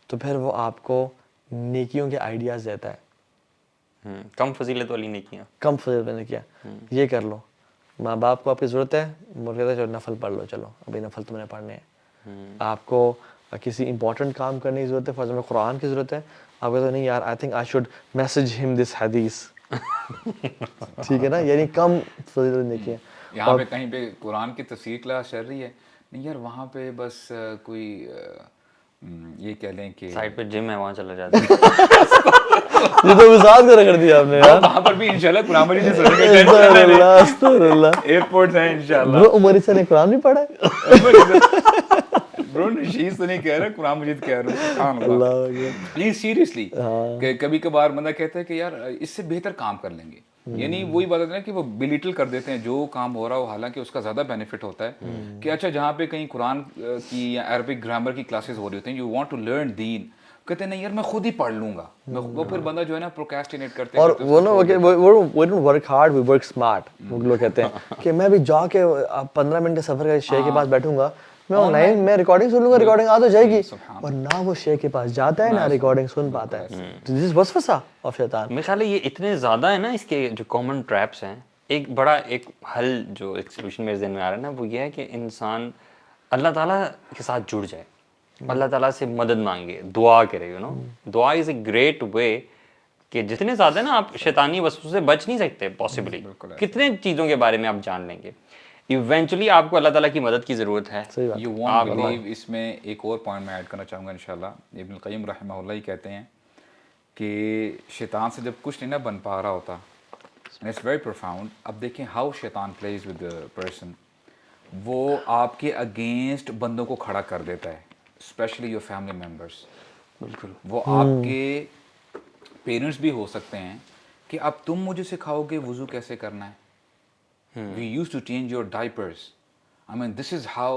تو پھر وہ آپ کو نیکیوں کے آئیڈیاز دیتا ہے, کم فضیلت والی نیکیاں, کم فضیلت میں نے کیا, یہ کر لو. ماں باپ کو آپ کی ضرورت ہے, وہ کہتا ہے چلو نفل پڑھ لو, چلو ابھی نفل تم نے پڑھنے ہیں. آپ کو کسی امپورٹنٹ کام کرنے کی ضرورت ہے, فار ایگزامپل قرآن کی ضرورت ہے, آپ کہتے ہیں نہیں یار آئی تھنک آئی شوڈ میسج ہم دس حدیث, ٹھیک ہے نا, یعنی کم فضیلت نیکی ہے. یہاں پہ کہیں پہ قرآن کی تفسیر کلاس چل رہی ہے, نہیں یار وہاں پہ بس کوئی یہ کہہ لیں کہ سائڈ پہ جم ہے وہاں چلا جاتا ہے. یہ تو وسعت کر دیا آپ نے یار. وہاں پر بھی انشاءاللہ قرآن مجید سے سننے استغفر اللہ, استغفر اللہ. ایئرپورٹ ہیں انشاءاللہ. برو عمر سے نے قرآن نہیں پڑھا ہے؟ برو نشیز تو نہیں کہہ رہا, قرآن مجید کہہ رہا ہوں. سبحان اللہ. اللہ اکبر. نہیں سیریسلی, کہ کبھی کبھار بندہ کہتا ہے کہ یار اس سے بہتر کام کر لیں گے, یعنی وہی بات ہے نا کہ وہ بلیٹل کر دیتے ہیں جو کام ہو رہا ہو, حالانکہ اس کا زیادہ بینیفٹ ہوتا ہے کہ اچھا جہاں پہ کہیں قرآن کی یا عربک گرامر کی کلاسز ہو رہی ہوتی ہیں, یو وانٹ ٹو لرن دین, کہتے ہیں نہیں یار میں خود ہی پڑھ لوں گا. وہ پھر بندہ جو ہے نا پروکراسٹینیٹ کرتے ہیں. اور وہ نا we don't work hard, we work smart. وہ لوگ کہتے ہیں کہ میں بھی جا کے 15 منٹ کے سفر کا شیخ کے پاس بیٹھوں گا, میں آن لائن میں ریکارڈنگ سن لوں گا, ریکارڈنگ آ تو جائے گی, اور نہ وہ شیخ کے پاس جاتا ہے نہ ریکارڈنگ سن پاتا ہے. دس از وسوسہ آف شیطان. میرے خیال ہے یہ اتنے زیادہ ہے نا اس کے جو کامن ٹریپس ہیں. ایک بڑا ایک حل جو ایک سولوشن میرے ذہن میں آ رہا ہے نا, وہ یہ ہے کہ انسان اللہ تعالیٰ کے ساتھ جڑ جائے, اللہ تعالیٰ سے مدد مانگے, دعا کرے. یو نو دعا از اے گریٹ وے کہ جتنے زیادہ نا آپ شیطانی وسوسوں سے بچ نہیں سکتے پاسبلی, کتنے چیزوں کے بارے میں آپ جان لیں گے, ایونچولی آپ کو اللہ تعالیٰ کی مدد کی ضرورت ہے. You want blue. اس میں ایک اور پوائنٹ میں ایڈ کرنا چاہوں گا انشاءاللہ. ابن القیم رحمہ اللہ ہی کہتے ہیں کہ شیطان سے جب کچھ نہیں نہ بن پا رہا ہوتا, اٹس ویری پروفاؤنڈ. اب دیکھیں ہاؤ شیطان پلیز ود پرسن, وہ آپ کے اگینسٹ بندوں کو کھڑا کر دیتا ہے, اسپیشلی یور فیملی ممبرس. بالکل. وہ آپ کے پیرنٹس بھی ہو سکتے ہیں کہ اب تم مجھے سکھاؤ گے وضو کیسے کرنا ہے. We used to change your diapers. I mean, this is how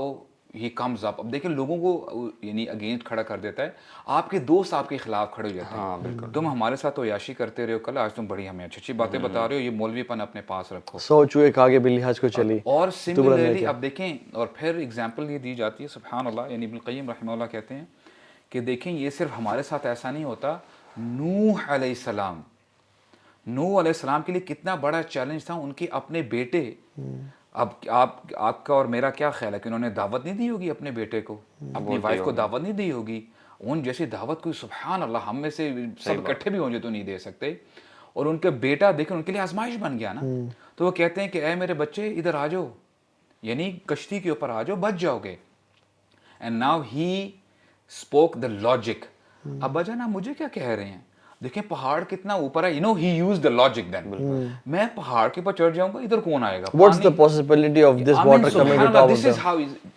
he comes up. اب دیکھیں لوگوں کو یعنی اگینسٹ کھڑا کر دیتا ہے. آپ کے دوست آپ کے خلاف کھڑے ہو جاتے ہیں, تم ہمارے ساتھ تو عیاشی کرتے رہے ہو, کل آج تم بڑی ہمیں اچھی اچھی باتیں بتا رہے ہو, یہ مولوی پن اپنے پاس رکھو. سو چوہے کھا کے بلی حج کو چلی. اور سملرلی اب دیکھیں, اور پھر اگزامپل یہ دی جاتی ہے, سبحان اللہ, یعنی ابن القیم رحمہ اللہ کہتے ہیں کہ دیکھیں یہ صرف ہمارے ساتھ ایسا نہیں ہوتا. نوح علیہ السلام, نوح علیہ السلام کے لیے کتنا بڑا چیلنج تھا. ان کے اپنے بیٹے, اب آپ کا اور میرا کیا خیال ہے کہ انہوں نے دعوت نہیں دی ہوگی اپنے بیٹے کو, اپنی وائف کو دعوت نہیں دی ہوگی. ان جیسی دعوت کوئی سبحان اللہ ہم میں سے سب اکٹھے بھی ہوں گے تو نہیں دے سکتے. اور ان کا بیٹا دیکھیں ان کے لیے آزمائش بن گیا نا, تو وہ کہتے ہیں کہ اے میرے بچے ادھر آ جاؤ, یعنی کشتی کے اوپر آ جاؤ, بچ جاؤ گے. And now he spoke the logic. اب بجا نا مجھے کیا کہہ رہے ہیں, دیکھیں پہاڑ کتنا اوپر ہے, ہی یوز دا لاجک دین. میں پہاڑ کے اوپر چڑھ جاؤں گا, ادھر کون آئے گا, What's the possibility of this water coming to top of this is how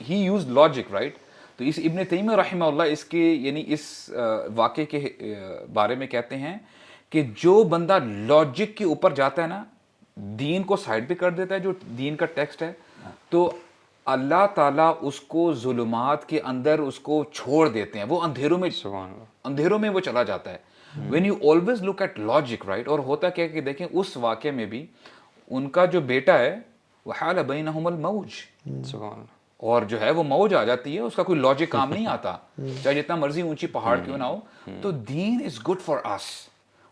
he used logic, right? تو اس ابن تیمیہ رحمہ اللہ اس کے یعنی اس واقعے کے بارے میں کہتے ہیں کہ جو بندہ لاجک کے اوپر جاتا ہے نا, دین کو سائڈ پہ کر دیتا ہے, جو دین کا ٹیکسٹ ہے, تو اللہ تعالیٰ اس کو ظلمات کے اندر اس کو چھوڑ دیتے ہیں, وہ اندھیروں میں وہ چلا جاتا ہے. When you always look at logic, right? اور ہوتا کیا کہ دیکھیں اس واقعے میں بھی ان کا جو بیٹا ہے وحال بینہم الموج, اور جو ہے وہ موج آ جاتی ہے, اس کا کوئی لاجک کام نہیں آتا, چاہے جتنا مرضی اونچی پہاڑ کیوں نہ ہو. تو دین از گڈ فار اس,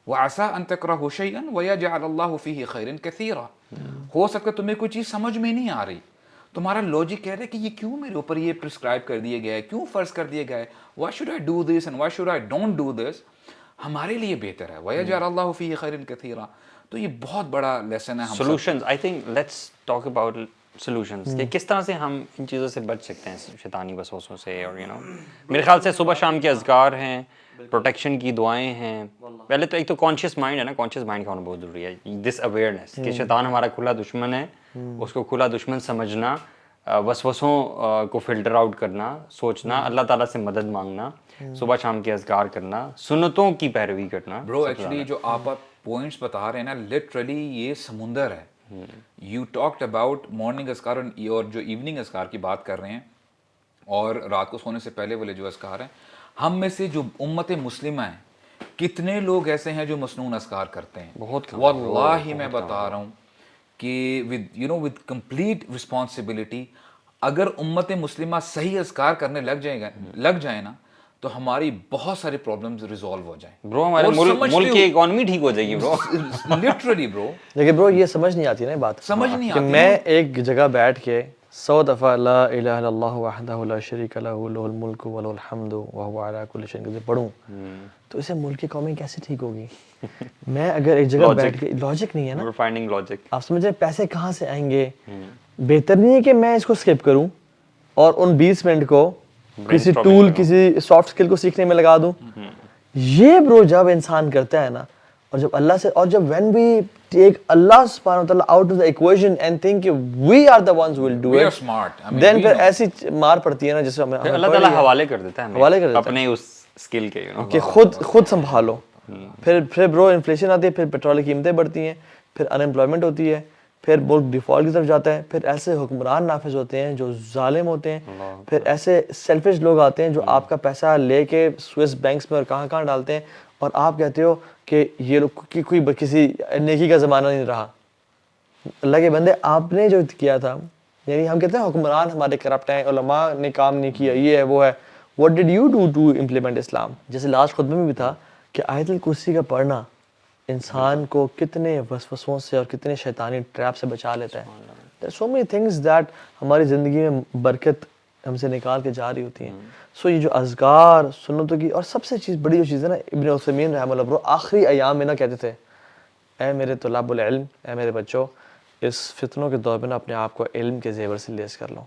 وعسى ان تکرہوا شیئا ویجعل اللہ فیہ خیرا کثیرا. ہو سکتا ہے تمہیں کوئی چیز سمجھ میں نہیں آ رہی, تمہارا لاجک کہہ رہا ہے کہ یہ کیوں میرے اوپر یہ پرسکرائب کر دیا گیا ہے, کیوں فرض کر دیا گیا ہے, why should I do this and why should I don't do this, ہمارے لیے بہتر ہے. وَيَجْعَلَ اللَّهُ فِيهِ خَيْرٍ كَثِيرًا. تو یہ بہت بڑا لیسن ہے. Solutions, I think let's talk about solutions, کہ کس طرح سے ہم ان چیزوں سے بچ سکتے ہیں, شیطانی وسوسوں سے. اور میرے خیال سے صبح شام کے اذکار ہیں, پروٹیکشن کی دعائیں ہیں. پہلے تو ایک تو کانشیس مائنڈ ہے نا, کانشیس مائنڈ کا ہونا بہت ضروری ہے. دس اویئرنیس کہ شیطان ہمارا کھلا دشمن ہے, اس کو کھلا دشمن سمجھنا, وسوسوں کو فلٹر آؤٹ کرنا, سوچنا, اللہ تعالیٰ سے مدد مانگنا, صبح شام کے اذکار کرنا, سنتوں کی پیروی کرنا. برو ایکچولی جو آپ پوائنٹس بتا رہے ہیں نا, لٹرلی یہ سمندر ہے. یو ٹاکڈ اباؤٹ مارننگ اذکار اور جو ایوننگ اذکار کی بات کر رہے ہیں, اور رات کو سونے سے پہلے والے جو اذکار ہیں. ہم میں سے جو امت مسلمہ ہیں, کتنے لوگ ایسے ہیں جو مسنون اذکار کرتے ہیں. بہت واللہ میں بتا رہا ہوں کہ ود کمپلیٹ رسپانسبلٹی, اگر امت مسلمہ صحیح اذکار کرنے لگ جائیں نا, تو ہماری بہت سارے پرابلمز ریزالو ہو جائیں. برو ہمارے ملک کی اکانومی ٹھیک ہو جائے گی برو. لٹرلی برو. لیکن برو یہ سمجھ نہیں آتی نا بات, سمجھ نہیں کہ آتی. میں ایک جگہ بیٹھ کے 100 دفعہ لا الہ الا اللہ وحدہ لا شریک لہ لہ الملک ولہ الحمد وہو علی کل شیء قدیر پڑھوں تو اسے ملک کی قومی کیسے ٹھیک ہوگی؟ میں اگر ایک جگہ بیٹھ کے لاجک نہیں ہے نا, فائنڈنگ لاجک. آپ سمجھ رہے ہیں پیسے کہاں سے آئیں گے؟ بہتر نہیں ہے کہ میں اس کو اسکپ کروں اور ان 20 منٹ کو کسی ٹول کسی سافٹ اسکل کو سیکھنے میں لگا دوں. یہ برو جب انسان کرتا ہے نا, اور جب اللہ سے, اور جب when we take Allah subhanahu wa ta'ala out of the equation and think we are the ones who will do We are it, smart. I mean, then we پھر know. ایسی مار پڑتی ہے نا جسے ہمیں اللہ تعالیٰ حوالے کر دیتا ہے حوالے کر دیتا ہے اپنے اس اسکل کے, کہ خود سنبھالو. پھر برو انفلیشن آتی ہے, پھر پیٹرول کی قیمتیں بڑھتی ہیں, پھر ان امپلائمنٹ ہوتی ہے, پھر ملک ڈیفالٹ کی طرف جاتا ہے, پھر ایسے حکمران نافذ ہوتے ہیں جو ظالم ہوتے ہیں, پھر ایسے سیلفش لوگ آتے ہیں جو آپ کا پیسہ لے کے سوئس بینکس میں اور کہاں کہاں ڈالتے ہیں, اور آپ کہتے ہو کہ یہ لوگ کوئی کسی نیکی کا زمانہ نہیں رہا. اللہ کے بندے آپ نے جو کیا تھا, یعنی ہم کہتے ہیں حکمران ہمارے کرپٹ ہیں, علماء نے کام نہیں کیا, یہ ہے وہ ہے. What did you do to implement Islam؟ جیسے لاسٹ خطبے میں بھی تھا کہ آیت الکرسی کا پڑھنا انسان کو کتنے وسوسوں سے اور کتنے شیطانی ٹریپ سے بچا لیتا ہے. There are so many things that ہماری زندگی میں برکت ہم سے نکال کے جا رہی ہوتی ہیں. سو یہ جو اذکار سنتوں کی, اور سب سے بڑی جو چیز ہے نا, ابن عثیمین رحمہ اللہ برو آخری ایام میں نا کہتے تھے, اے میرے طلاب العلم, اے میرے بچوں, اس فتنوں کے دور میں نا اپنے آپ کو علم کے زیور سے لیس کر لو.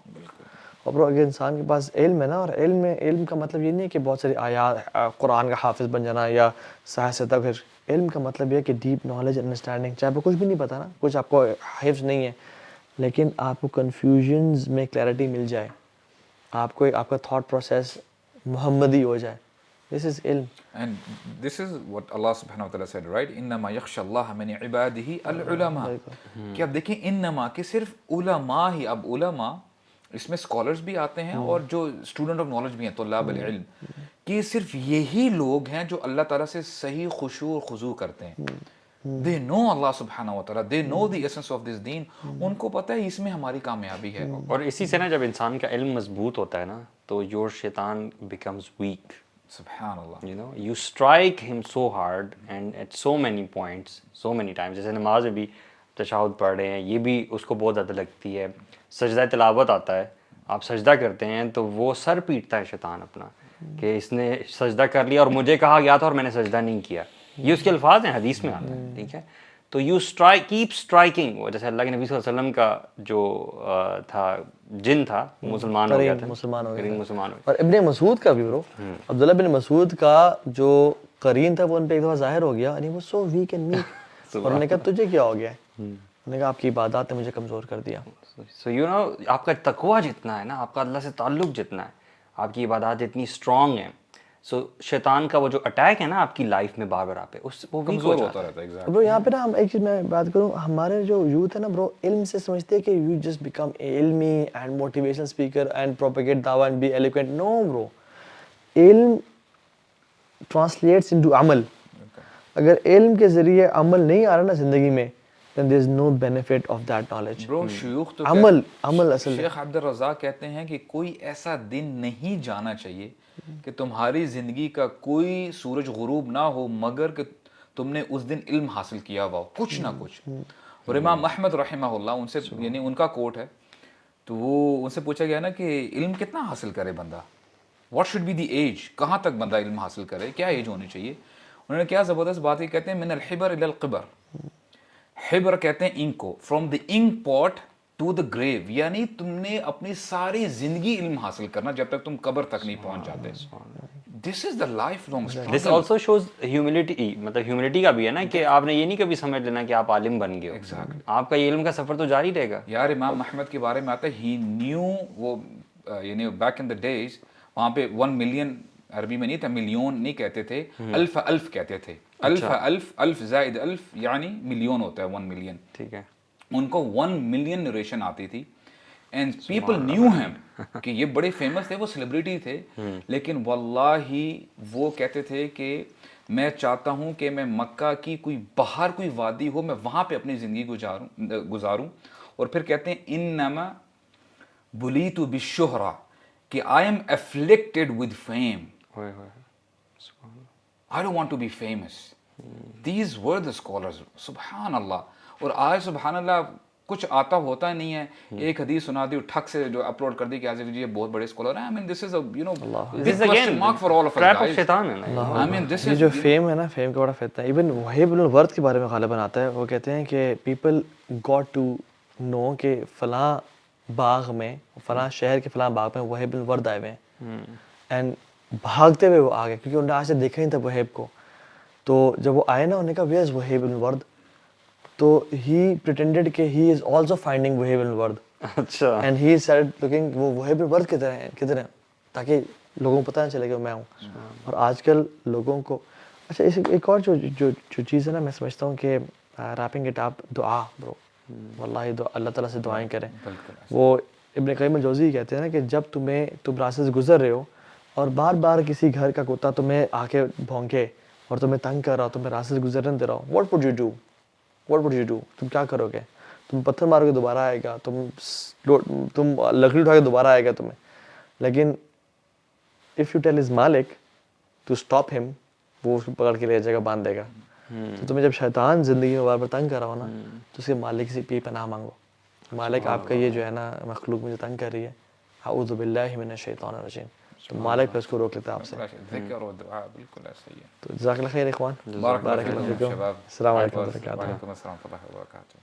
اور برو اگر انسان کے پاس علم ہے نا, اور علم کا مطلب یہ نہیں ہے کہ بہت ساری آیات قرآن کا حافظ بن جانا یا سائنس تک. علم کا مطلب یہ ہے کہ ڈیپ نالج انڈرسٹینڈنگ, چاہے آپ کو کچھ بھی نہیں پتا نا, کچھ آپ کو حفظ نہیں ہے, لیکن آپ کو کنفیوژنز میں کلیئرٹی مل جائے, آپ کو آپ کا تھاٹ پروسیس محمدی ہو جائے. This is علم. And this is what Allah subhanahu wa ta'ala said, right? انما یخشى اللہ من عباده العلماء. کہ اب دیکھیں انما کہ صرف علماء ہی, اب علماء اس میں اسکالرز بھی آتے ہیں اور جو اسٹوڈنٹ آف نالج بھی ہیں, طلاب العلم, کہ صرف یہی لوگ ہیں جو اللہ تعالیٰ سے صحیح خشوع و خضوع کرتے ہیں. They know Allah subhanahu wa ta'ala, they know the essence of this deen. ان کو پتہ ہے اس میں ہماری کامیابی ہے. اور اسی سے نا جب انسان کا علم مضبوط ہوتا ہے نا, تو your شیطان becomes weak. سبحان اللہ. You know, you strike him so hard and at so many points, so many times. جیسے نماز میں بھی تشہد پڑھ رہے ہیں, یہ بھی اس کو بہت زیادہ لگتی ہے. سجدہ تلاوت آتا ہے, آپ سجدہ کرتے ہیں تو وہ سر پیٹتا ہے شیطان اپنا کہ اس نے سجدہ کر لیا اور مجھے کہا گیا تھا اور میں نے سجدہ نہیں کیا. یہ اس کے الفاظ ہیں, حدیث میں آتا ہے, ٹھیک ہے. تو یو کیپ اسٹرائکنگ. جیسے اللہ کے نبی صلی اللہ علیہ وسلم کا جو تھا جن تھا, مسلمان ہو گیا تھا, مسلمان ہو گیا. اور ابن مسعود کا بھی برو, عبداللہ بن مسعود کا جو قرین تھا وہ ان پہ ایک دفعہ ظاہر ہو گیا, and he was so weak and meek. اور انہوں نے کہا تجھے کیا ہو گیا ہے؟ انہوں نے کہا آپ کی عبادات نے مجھے کمزور کر دیا. سو یو نو, آپ کا تقویٰ جتنا ہے نا, آپ کا اللہ سے تعلق جتنا ہے, آپ کی عبادات جتنی اسٹرانگ ہیں, سو شیطان کا وہ جو اٹیک ہے نا آپ کی لائف میں بار بار آپ پہ, اس وہ ویک ہو جاتا ہے. برو یہاں پہ نا ہم ایک چیز میں بات کروں, ہمارے جو یوتھ ہے نا برو, علم سے سمجھتے ہیں کہ یو جسٹ بیکم علمی and motivational speaker and propagate دعویٰ اینڈ بی ایلیکوینٹ. نو برو, علم ٹرانسلیٹس انٹو عمل. اگر علم کے ذریعے عمل نہیں آ رہا نا زندگی میں, then there is no benefit of that knowledge. برو شیوخ تو عمل اصل شیخ عبد الرزاق کہتے ہیں کہ کوئی ایسا دن نہیں جانا چاہیے کہ تمہاری زندگی کا کوئی سورج غروب نہ ہو مگر کہ تم نے اس دن علم حاصل کیا ہوا ہو, کچھ نہ کچھ. اور امام احمد رحمہ اللہ, ان سے یعنی ان کا کوٹ ہے, تو وہ ان سے پوچھا گیا نا کہ علم کتنا حاصل کرے بندہ, what should be the age, کہاں تک بندہ علم حاصل کرے, کیا ایج ہونی چاہیے. انہوں نے کیا زبردست بات ہے, کہتے ہیں من الحبر الی القبر. حبر کہتے ہیں انک کو, فرام دی انک پاٹ ٹو دا گریو, یعنی تم نے اپنی ساری زندگی علم حاصل کرنا جب تک تم قبر تک نہیں پہنچ جاتے. This is the lifelong struggle. This also shows humility, مطلب ہیوملٹی کا بھی ہے نا کہ آپ نے یہ نہیں کبھی سمجھ لینا کہ آپ عالم بن گئے ہو, آپ کا یہ علم کا سفر تو جاری رہے گا. یار امام احمد کے بارے میں آتا ہے, ہی نیو, وہ یعنی بیک ان دا ڈیز وہاں پہ 1 ملین عربی میں نہیں تھا, ملین نہیں کہتے تھے, الف کہتے تھے. الف زائد الف یعنی ملین ہوتا ہے, 1 ملین. ٹھیک ہے. ان کو 1 ملین نریشن آتی تھی, اینڈ پیپل نیو ہیم کہ یہ بڑے فیمس تھے, وہ سیلیبریٹی تھے, لیکن واللہ وہ کہتے تھے کہ میں چاہتا ہوں کہ میں مکہ کی کوئی باہر کوئی وادی ہو, میں وہاں پہ اپنی زندگی گزاروں. اور پھر کہتے ہیں انما بلیت بالشہرہ, کہ I am afflicted with fame. I don't want to be famous. These were the scholars. سبحان اللہ. اور آج سبحان اللہ کچھ آتا ہوتا نہیں ہے, ایک حدیث سنا دی ٹھک سے جو اپلوڈ کر دی کہ ایز یہ بہت بڑے اسکالر ہیں. I mean this is a you know big question mark for all of us trap of guys. شیطان ہے نا. I mean this یہ is جو فیم ہے نا, فیم کا بڑا فتنہ ہے. ایون وہیب بن الورد کے بارے میں غالباً آتا ہے, وہ کہتے ہیں کہ پیپل گاٹ ٹو نو کہ فلاں باغ میں, فلاں شہر کے فلاں باغ میں وہیب بن الورد آئے ہوئے ہیں, اینڈ بھاگتے ہوئے وہ آ گئے کیونکہ انہوں نے آج سے دیکھا نہیں تھا وہیب کو. تو جب وہ آئے نا, انہوں نے کہا ویئر از وہیب بن الورد, تو ہی پریٹینڈیڈ کہ ہی از آلسو فائنڈنگ وہیب بن الورد. اچھا. اینڈ ہی سیڈ لوکنگ وہ وہیب بن الورد کدھر ہیں, تاکہ لوگوں کو پتہ نہ چلے کہ میں ہوں. اور آج کل لوگوں کو اچھا اس ایک اور جو چیز ہے نا, میں سمجھتا ہوں کہ ریپنگ اٹ اپ, دعا برو, واللہ اللہ تعالیٰ سے دعائیں کریں. وہ ابن قیم الجوزی کہتے ہیں نا کہ جب تم راستے سے گزر رہے ہو اور بار بار کسی گھر کا کتا تمہیں آ کے بھونکے اور تمہیں تنگ کر رہا ہو, تمہیں راستے سے گزرنے دے رہا ہو, what would you do, تم کیا کرو گے؟ تم پتھر مارو گے دوبارہ آئے گا, تم لکڑی اٹھا کے دوبارہ آئے گا تمہیں. لیکن if you tell his Malik to stop him, وہ اس کو پکڑ کے لے جائے گا, باندھ دے گا. تو تمہیں جب شیطان زندگی میں بار بار تنگ کر رہا ہو نا, تو اس کے مالک سے پناہ مانگو, مالک آپ کا یہ جو ہے نا مخلوق مجھے تنگ کر رہی ہے, اعوذ باللہ من الشیطان الرجیم, تو مالک پہ اس کو روک لیتا ہے آپ سے. ذکر و دعا بالکل ایسا ہی ہے. تو جزاک اللہ خیر اخوان, بارک اللہ فیکم. شباب. السلام علیکم و رحمۃ اللہ. وعلیکم السلام ورحمۃ اللہ وبرکاتہ.